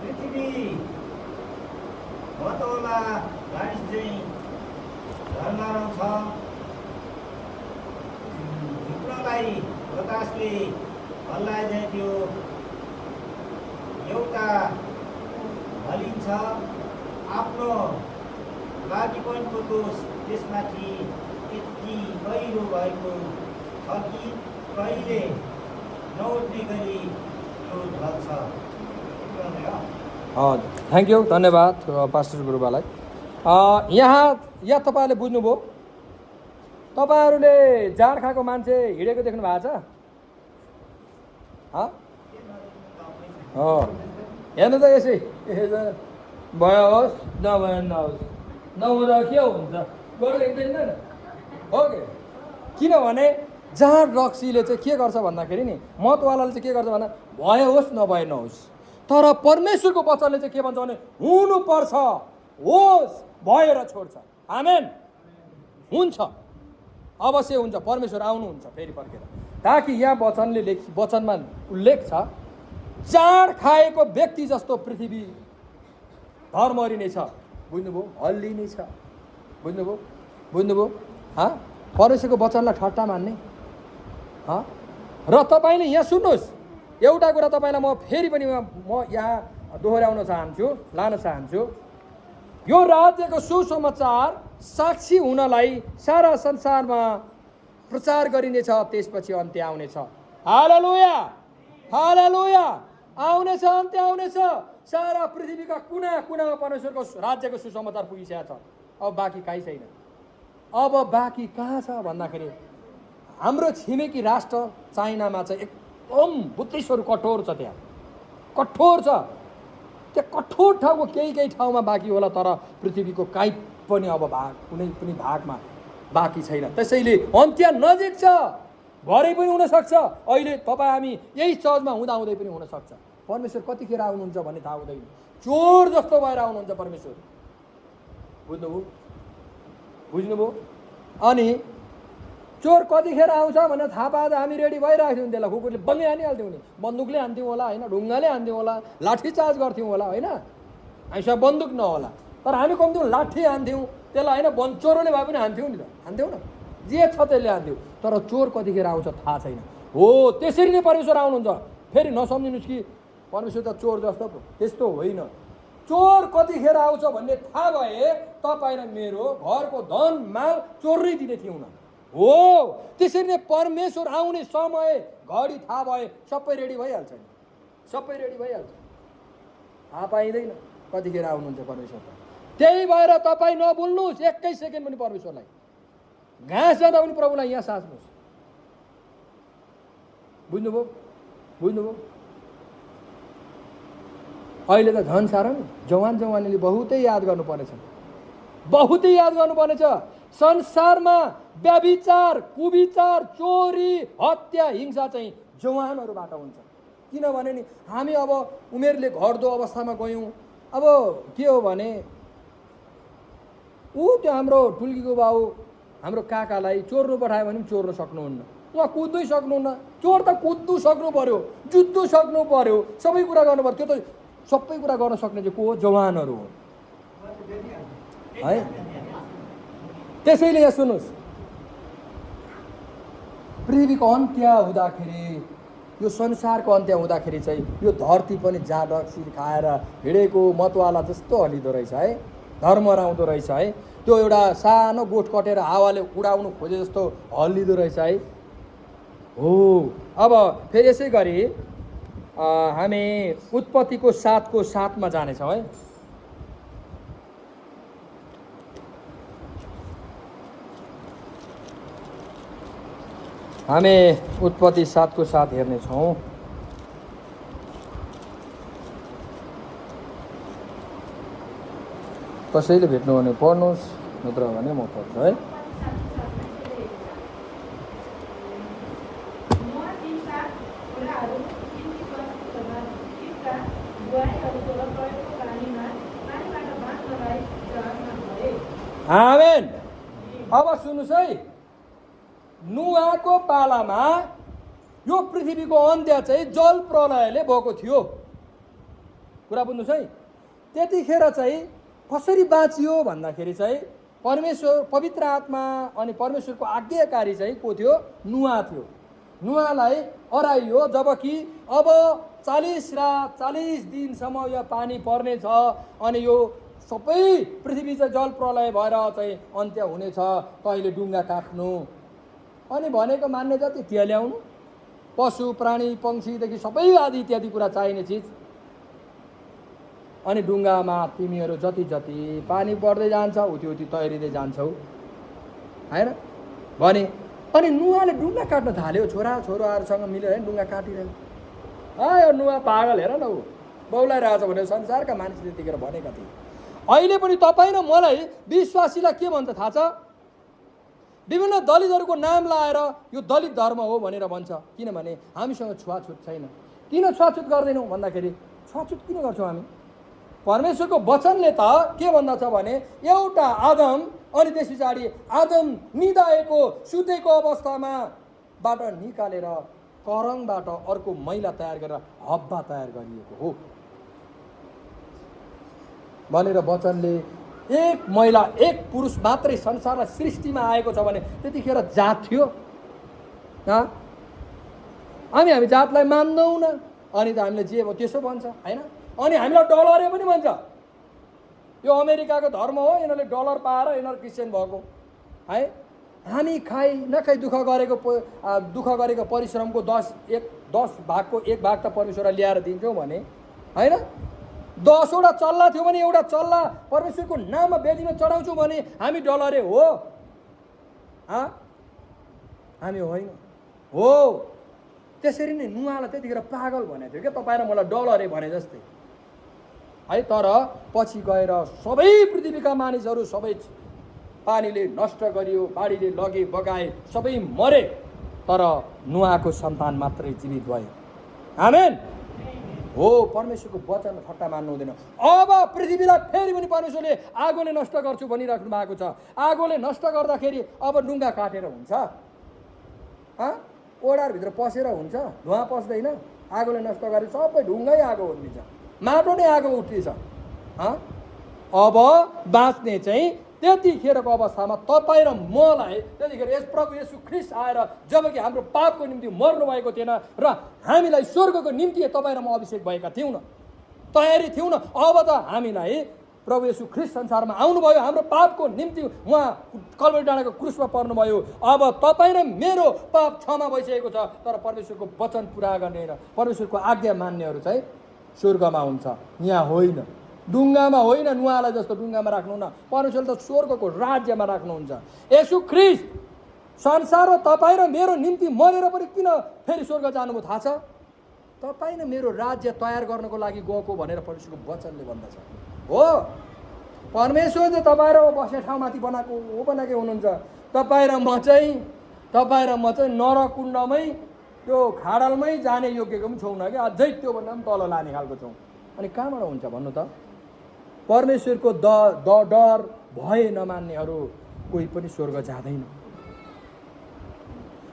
पृथ्वी भतोला गाडी चाहिँ धर्माराम छ, झुक्रोलाई बतासले हल्लाए त्यो एउटा हलिन्छ। आफ्नो लागि पनि दोष त्यसमाथि यति गहिरो भएको छ कि कहिले नउठ्ने गरी यो ढल्छ। थ्याङ्क यू, धन्यवाद पास्टर गुरुबालाई। यहाँ तपाईँहरूले बुझ्नुभयो? तपाईँहरूले जाँड खाएको मान्छे हिँडेको देख्नु भएको छ? हेर्नु त यसै भयो होस् नभए नहोस्, नहुँदा के हुन्छ, गएर हिँड्दैन ओके। किनभने जाँड रक्सीले चाहिँ के गर्छ भन्दाखेरि नि, मतवालाले चाहिँ के गर्छ भन्दा भयो होस् नभए नहोस्, तर परमेश्वरको वचनले चाहिँ के भन्छ भने हुनुपर्छ, होस् भएर छोड्छ। आमेन, हुन्छ, अवश्य हुन्छ। परमेश्वर आउनुहुन्छ फेरि फर्केर, ताकि यहाँ वचनमा उल्लेख छ, जाँड खाएको व्यक्ति जस्तो पृथ्वी धर्मरी नै छ। बुझ्नुभयो? हल्ली नै छ। बुझ्नुभयो? बुझ्नुभयो? परमेश्वरको वचनलाई ठट्टा मान्ने। र तपाईँले यहाँ सुन्नुहोस्, एउटा कुरा तपाईँलाई म फेरि पनि म यहाँ दोहोऱ्याउन चाहन्छु, लान चाहन्छु। यो राज्यको सुसमाचार साक्षी हुनलाई सारा संसारमा प्रचार गरिनेछ, त्यसपछि अन्त्य आउनेछ। हालेलुया, हालेलुया। आउनेछ, अन्त्य आउनेछ। सारा पृथ्वीका कुना कुनामा परमेश्वरको राज्यको सुसमाचार पुगिसकेको छ। अब बाँकी काहीँ छैन। अब बाँकी कहाँ छ भन्दाखेरि हाम्रो छिमेकी राष्ट्र चाइनामा चाहिँ एकदम बुद्धिस्टहरू कठोर छ। त्यहाँ कठोर छ। त्यो कठोर ठाउँको केही ठाउँमा बाँकी होला, तर पृथ्वीको काहीँ पनि अब कुनै पनि भागमा बाँकी छैन। त्यसैले अन्त्य नजिक छ। भरे पनि हुनसक्छ, अहिले तपाईँ हामी यही चर्चमा हुँदै पनि हुनसक्छ। परमेश्वर कतिखेर आउनुहुन्छ भन्ने थाहा हुँदैन। चोर जस्तो भएर आउनुहुन्छ परमेश्वर। बुझ्नुभयो? बुझ्नुभयो? अनि चोर कतिखेर आउँछ भनेर थाहा पाएर हामी रेडी भइरहेको थियौँ। त्यसलाई कुकुरले बङ्गै हानिहाल्थ्यौँ नि, बन्दुकले हान्थ्यौँ होला होइन, ढुङ्गाले हान्थ्यौँ होला, लाठी चार्ज गर्थ्यौँ होला होइन। हामीसँग बन्दुक नहोला, तर हामी कम्ती लाठी हान्थ्यौँ त्यसलाई होइन। चोरले भए पनि हान्थ्यौँ नि त, हान्थ्यौँ न, जे छ त्यसले हान्थ्यौँ। तर चोर कतिखेर आउँछ थाहा छैन। हो, त्यसरी नै परमेश्वर आउनुहुन्छ। फेरि नसम्झिनुहोस् कि परमेश्वर त चोर जस्तो पो, त्यस्तो होइन। चोर कतिखेर आउँछ भन्ने थाहा भए तपाईँ र मेरो घरको धन माल चोरै दिने थियौँ न। हो, त्यसरी नै परमेश्वर आउने समय घडी थाहा भए सबै रेडी भइहाल्छ नि, सबै रेडी भइहाल्छ। थाहा पाइँदैन कतिखेर आउनुहुन्छ परमेश्वर। त्यही भएर तपाईँ नभुल्नुहोस् एकै सेकेन्ड पनि परमेश्वरलाई। घाँस जाँदा पनि प्रभुलाई यहाँ साच्नुहोस्। बुझ्नुभयो? बुझ्नुभयो? अहिले त झन् साह्रो नि, जवानले बहुतै याद गर्नुपर्नेछ, बहुतै याद गर्नुपर्नेछ। संसारमा व्यभिचार, कुविचार, चोरी, हत्या, हिंसा चाहिँ जवानहरूबाट हुन्छ। किनभने नि हामी अब उमेरले घट्दो अवस्थामा गयौँ। अब के हो भने त्यो हाम्रो ठुल्कीको बाउ हाम्रो काकालाई चोर्नु पठायो भने पनि चोर्न सक्नुहुन्न, उहाँ कुद्दै सक्नुहुन्न। चोर त कुद्नु सक्नु पर्यो, जुत्नु सक्नु पर्यो, सबै कुरा गर्नु पर्यो। त्यो त सबै कुरा गर्न सक्ने चाहिँ को हो? जवानहरू हो है। त्यसैले यहाँ सुन्नुहोस्, पृथ्वीको अन्त्य हुँदाखेरि, यो संसारको अन्त्य हुँदाखेरि चाहिँ यो धरती पनि जाडक्सिर खाएर हिँडेको मतवाला जस्तो हल्लिँदो रहेछ है, धर्मराउँदो रहेछ है। त्यो एउटा सानो गोठ कटेर हावाले उडाउनु खोजे जस्तो हल्लिँदो रहेछ है। हो, अब फेरि यसै गरी हामी उत्पत्तिको 7:7 जानेछौँ है। हामी उत्पत्ति 7:7 हेर्नेछौँ। कसैले भेट्नु भने पढ्नुहोस्, नत्र भने म पढ्छु है। आमेन। अब सुन्नुहोस् है, नुहाको पालामा यो पृथ्वीको अन्त्य चाहिँ जल प्रलयले भएको थियो। कुरा बुझ्नुहोस् है। त्यतिखेर चाहिँ कसरी बाँचियो भन्दाखेरि चाहिँ परमेश्वर, पवित्र आत्मा अनि परमेश्वरको आज्ञाकारी चाहिँ को थियो? नुहा थियो। नुहालाई हराइयो, जबकि अब 40 रात 40 दिनसम्म यो पानी पर्नेछ अनि यो सबै पृथ्वी चाहिँ जल प्रलय भएर चाहिँ अन्त्य हुनेछ। तैँले डुङ्गा काट्नु अनि भनेको मान्ने जति त्यो ल्याउनु, पशु प्राणी पक्षीदेखि सबै आदि इत्यादि कुरा चाहिने चिज, अनि डुङ्गामा तिमीहरू जति जति पानी पर्दै जान्छ उति उति तैरिँदै जान्छौ हैन भने। अनि नुहाले डुङ्गा काट्न थाल्यो। छोराछोराहरूसँग मिलेर डुङ्गा काटिरह्यो। यो नुहा पागल, हेर न, ऊ बौलाइरहेछ भनेर संसारका मानिसले त्यतिखेर भनेका थिए। अहिले पनि तपाईँ र मलाई विश्वासीलाई के भन्छ थाहा छ? विभिन्न दलितहरूको नाम लाएर यो दलित धर्म हो भनेर भन्छ। किनभने हामीसँग छुवाछुत छैन। किन छुवाछुत गर्दैनौँ भन्दाखेरि, छुवाछुत किन गर्छौँ हामी? परमेश्वरको वचनले त के भन्दछ भने एउटा आदम अनि त्यस पछाडि आदम निदाएको सुतेको अवस्थामा बाट निकालेर करङबाट अर्को महिला तयार गरेर हब्बा तयार गरिएको हो भनेर वचनले। एक महिला एक पुरुष मात्रै संसारमा सृष्टिमा आएको छ भने त्यतिखेर जात थियो। हामी जातलाई मान्दैनौँ न, अनि त हामीले जे हो त्यसो भन्छ हैन। अनि हामीलाई डलरे पनि भन्छ। यो अमेरिकाको धर्म हो, यिनीहरूले डलर पाएर यिनीहरू क्रिस्चियन भएको है। हामी खाइ नखाइ दुःख गरेको परिश्रमको 10 भागको 1 भाग त परमेश्वरलाई ल्याएर दिन्छौँ भने हैन। 10वटा चल्ला थियो भने एउटा चल्ला परमेश्वरको नाममा बेदीमा चढाउँछौँ भने हामी डलरे हो? हामी होइन हो। त्यसरी नै नुहालाई त्यतिखेर पागल भनेको थियो क्या, तपाईँ र मलाई डलरे भने जस्तै है। तर पछि गएर सबै पृथ्वीका मानिसहरू सबै पानीले नष्ट गरियो, बाढीले लगे बगाए, सबै मरे, तर नुहाको सन्तान मात्रै जीवित भयो। आमेन हो। परमेश्वरको वचन ठट्टा मान्नु हुँदैन। अब पृथ्वीलाई फेरि पनि परमेश्वरले आगोले नष्ट गर्छु भनिराख्नु भएको छ। आगोले नष्ट गर्दाखेरि अब डुङ्गा काटेर हुन्छ? ओडारभित्र पसेर हुन्छ? धुवा पस्दैन। आगोले नष्ट गरे सबै ढुङ्गै आगो उठ्नेछ, माटो नै आगो उठ्नेछ। अब बाँच्ने चाहिँ त्यतिखेरको अवस्थामा तपाईँ र मलाई त्यतिखेर यस प्रभु येशू ख्रीष्ट आएर जबकि हाम्रो पापको निम्ति मर्नु भएको थिएन र हामीलाई स्वर्गको निम्ति तपाईँ र म अभिषेक भएका थियौँ न, तयारी थियौँ न। अब त हामीलाई प्रभु येशू ख्रीष्ट संसारमा आउनुभयो, हाम्रो पापको निम्ति उहाँ कल्भरी डाँडाको क्रुसमा पर्नुभयो। अब तपाईँ र मेरो पाप क्षमा भइसकेको छ। तर परमेश्वरको वचन पुरा गर्ने होइन, परमेश्वरको आज्ञा मान्नेहरू चाहिँ स्वर्गमा हुन्छ, यहाँ होइन। डुङ्गामा होइन, नुहालाई जस्तो डुङ्गामा राख्नुहुन्न। परमेश्वरले त स्वर्गको राज्यमा राख्नुहुन्छ। येशू ख्रीष्ट संसार र तपाईँ र मेरो निम्ति मरेर पनि किन फेरि स्वर्ग जानुभयो थाहा छ? तपाईँ र मेरो राज्य तयार गर्नको लागि गएको भनेर परमेश्वरको वचनले भन्दछ। हो, परमेश्वर चाहिँ तपाईँ र बस्ने ठाउँमाथि बनाएकै हुनुहुन्छ। तपाईँ र म चाहिँ नरकुण्डमै त्यो खाडलमै जाने योग्यको पनि छौँ कि अझै त्योभन्दा पनि तल लाने खालको छौँ। अनि कहाँबाट हुन्छ भन्नु त? परमेश्वरको डर भय नमान्नेहरू कोही पनि स्वर्ग जाँदैन।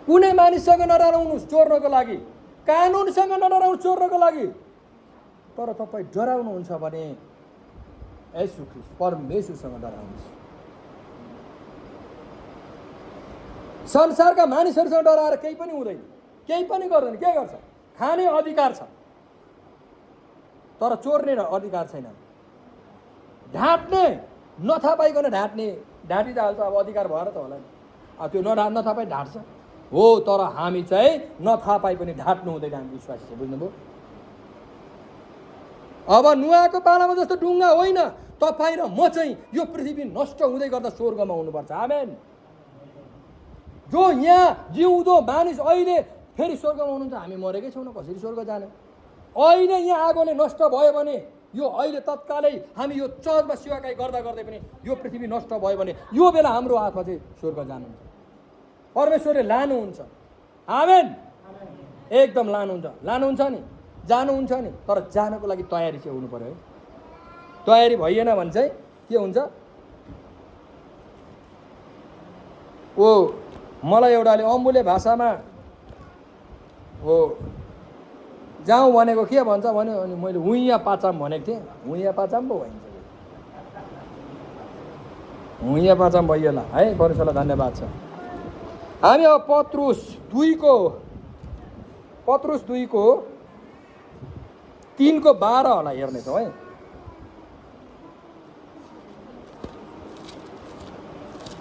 कुनै मानिससँग नडराउनुहोस् चोर्नको लागि, कानुनसँग नडराउनुहोस् चोर्नको लागि, तर तपाईँ डराउनुहुन्छ भने येशू ख्रीष्ट परमेश्वरसँग डराउनुहोस्। संसारका मानिसहरूसँग डराएर केही पनि हुँदैन, केही पनि गर्दैन। के गर्छ? खाने अधिकार छ तर चोर्ने अधिकार छैन। ढाँट्ने नथा पाइकन ढाँटी त हाल्छ, अब अधिकार भएर त होला नि। त्यो नथा पाइ ढाँट्छ हो, तर हामी चाहिँ नथा पाइ पनि ढाँट्नु हुँदैन। हामी विश्वासी छ, बुझ्नुभयो? अब नुहाको पालामा जस्तो डुङ्गा होइन, तपाईँ र म चाहिँ यो पृथ्वी नष्ट हुँदै गर्दा स्वर्गमा हुनुपर्छ। आमेन। जो यहाँ जिउँदो मानिस अहिले फेरि स्वर्गमा हुनुहुन्छ, हामी मरेकै छौँ न, कसरी स्वर्ग जाने? अहिले यहाँ आगोले नष्ट भयो भने, यो अहिले तत्कालै हामी यो चर्चमा सेवाकाई गर्दा गर्दै पनि यो पृथ्वी नष्ट भयो भने यो बेला हाम्रो हातमा चाहिँ स्वर्ग जानुहुन्छ। परमेश्वरले लानुहुन्छ। आमेन। एकदम लानुहुन्छ नि, जानुहुन्छ नि, तर जानको लागि तयारी चाहिँ हुनु पर्यो है। तयारी भइएन भने चाहिँ के हुन्छ? मलाई एउटाले अम्बुले भाषामा जाउँ भनेको के भन्छ भन्यो, अनि मैले हुइया पाचाम भनेको थिएँ। हुइया पाचाम पो भइन्छ, हुइया पाचाम भइएला है। परमेश्वरलाई धन्यवाद छ। हामी अब पत्रुस 2:3 होला हेर्नेछौँ है।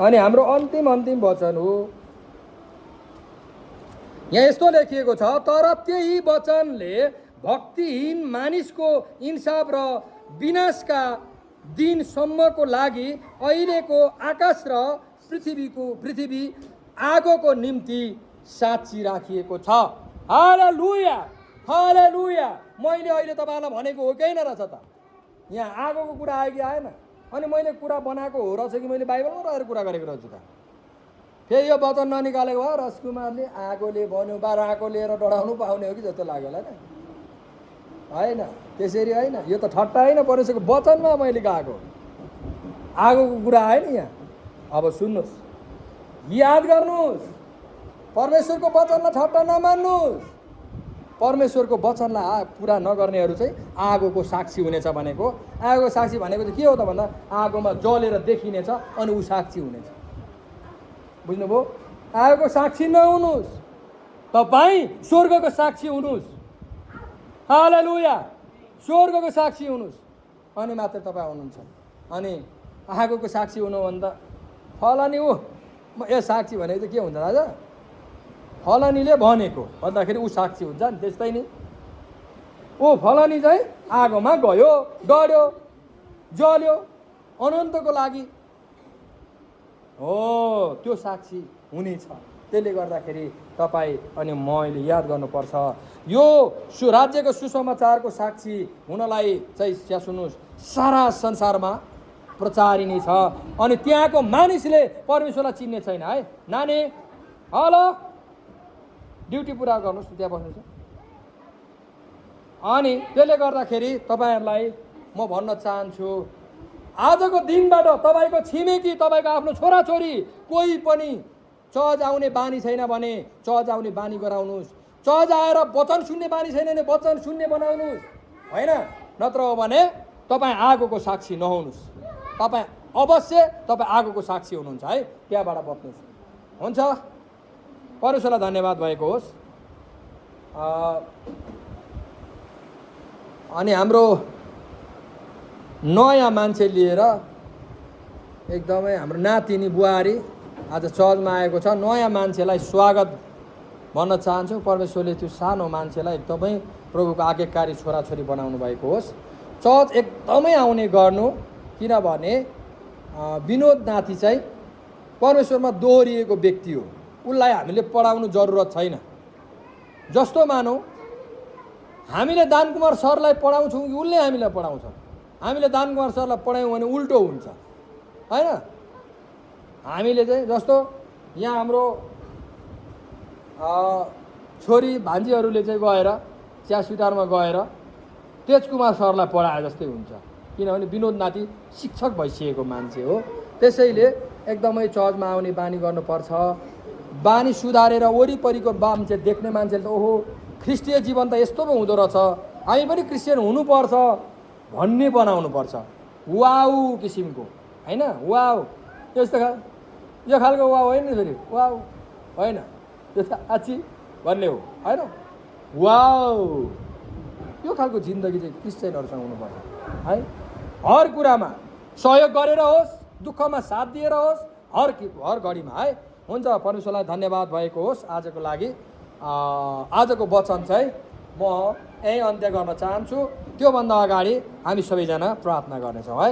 अनि हाम्रो अन्तिम वचन हो। यहाँ यस्तो लेखिएको छ, तर त्यही वचनले भक्तिहीन मानिसको इन्साफ र विनाशका दिनसम्मको लागि अहिलेको आकाश र पृथ्वी आगोको निम्ति साक्षी राखिएको छ। हालेलुया, हालेलुया। मैले अहिले तपाईँलाई भनेको हो कि होइन रहेछ त? यहाँ आगोको कुरा आयो कि आएन? अनि मैले कुरा बनाएको हो रहेछ कि मैले बाइबलमा रहेर कुरा गरेको रहेछु त? फेरि यो वचन ननिकालेको भए राजकुमारले आगोले भन्यो बाह्रको लिएर डढाउनु पाउने हो कि जस्तो लाग्यो होला होइन। त्यसरी होइन, यो त ठट्टा होइन, परमेश्वरको वचनमा मैले गएको आगोको कुरा आएन यहाँ। अब सुन्नुहोस्, याद गर्नुहोस्, परमेश्वरको वचनलाई ठट्टा नमान्नुहोस्। परमेश्वरको वचनलाई पुरा नगर्नेहरू चाहिँ आगोको साक्षी हुनेछ भनेको। आगोको साक्षी भनेको चाहिँ के हो त भन्दा, आगोमा जलेर देखिनेछ अनि ऊ साक्षी हुनेछ। बुझ्नुभयो? आगोको साक्षी नहुनुहोस्, तपाईँ स्वर्गको साक्षी हुनुहोस्। हालेलुया। स्वर्गको साक्षी हुनुहोस्, अनि मात्र तपाईँ हुनुहुन्छ। अनि आगोको साक्षी हुनुभन्दा फलानी यो साक्षी भनेको चाहिँ के हुन्छ राजा? फलानीले भनेको भन्दाखेरि ऊ साक्षी हुन्छ नि, त्यस्तै नि। फलानी चाहिँ आगोमा गयो, डढ्यो, जल्यो अनन्तको लागि, हो त्यो साक्षी हुनेछ। त्यसले गर्दाखेरि तपाईँ अनि मैले याद गर्नुपर्छ, यो राज्यको सुसमाचारको साक्षी हुनलाई चाहिँ यहाँ सुन्नुहोस्, सारा संसारमा प्रचारिने छ। अनि त्यहाँको मानिसले परमेश्वरलाई चिन्ने छैन है। नानी हेलो, ड्युटी पुरा गर्नुहोस्, त्यहाँ बस्नुहोस्। अनि त्यसले गर्दाखेरि तपाईँहरूलाई म भन्न चाहन्छु, आजको दिनबाट तपाईँको छिमेकी, तपाईँको आफ्नो छोराछोरी कोही पनि चर्च आउने बानी छैन भने चर्च आउने बानी गराउनुहोस्। चर्च आएर वचन सुन्ने बानी छैन भने वचन सुन्ने बनाउनुहोस्, होइन? नत्र हो भने तपाईँ आगोको साक्षी नहुनुहोस्। तपाईँ अवश्य तपाईँ आगोको साक्षी हुनुहुन्छ है। त्यहाँबाट बस्नुहोस्। हुन्छ, परमेश्वरलाई धन्यवाद भएको होस्। अनि हाम्रो नयाँ मान्छे लिएर एकदमै हाम्रो नातिनी बुहारी आज चर्चमा आएको छ। नयाँ मान्छेलाई स्वागत भन्न चाहन्छु। परमेश्वरले त्यो सानो मान्छेलाई एकदमै प्रभुको आज्ञाकारी छोराछोरी बनाउनु भएको होस्। चर्च एकदमै आउने गर्नु, किनभने विनोद नाति चाहिँ परमेश्वरमा दोहोरिएको व्यक्ति हो। उसलाई हामीले पढाउनु जरुरत छैन। जस्तो मानौँ हामीले दानकुमार सरलाई पढाउँछौँ कि उसले हामीलाई पढाउँछ? हामीले दान कुमार सरलाई पढायौँ भने उल्टो हुन्छ होइन। हामीले चाहिँ जस्तो यहाँ हाम्रो छोरी भान्जीहरूले चाहिँ गएर चिया स्विटारमा गएर तेजकुमार सरलाई पढाए जस्तै हुन्छ, किनभने विनोद नाति शिक्षक भइसकेको मान्छे हो। त्यसैले एकदमै चर्चमा आउने बानी गर्नुपर्छ। बानी सुधारेर वरिपरिको मान्छे देख्ने मान्छेले त ओहो ख्रिस्टीय जीवन त यस्तो पो हुँदो रहेछ, हामी पनि क्रिस्चियन हुनुपर्छ भन्ने बनाउनुपर्छ। वाउ किसिमको होइन, वाउ यस्तो यो खालको वाउ होइन फेरि, वाउ होइन त्यो त आची भन्ने हो होइन। वाउ यो खालको जिन्दगी चाहिँ क्रिस्चियनहरूसँग हुनुपर्छ है। हर कुरामा सहयोग गरेर होस्, दुःखमा साथ दिएर होस्, हर घडीमा है। हुन्छ, परमेश्वरलाई धन्यवाद भएको होस् आजको लागि। आजको वचन चाहिँ म यहीँ अन्त्य गर्न चाहन्छु। त्योभन्दा अगाडि हामी सबैजना प्रार्थना गर्नेछौँ है।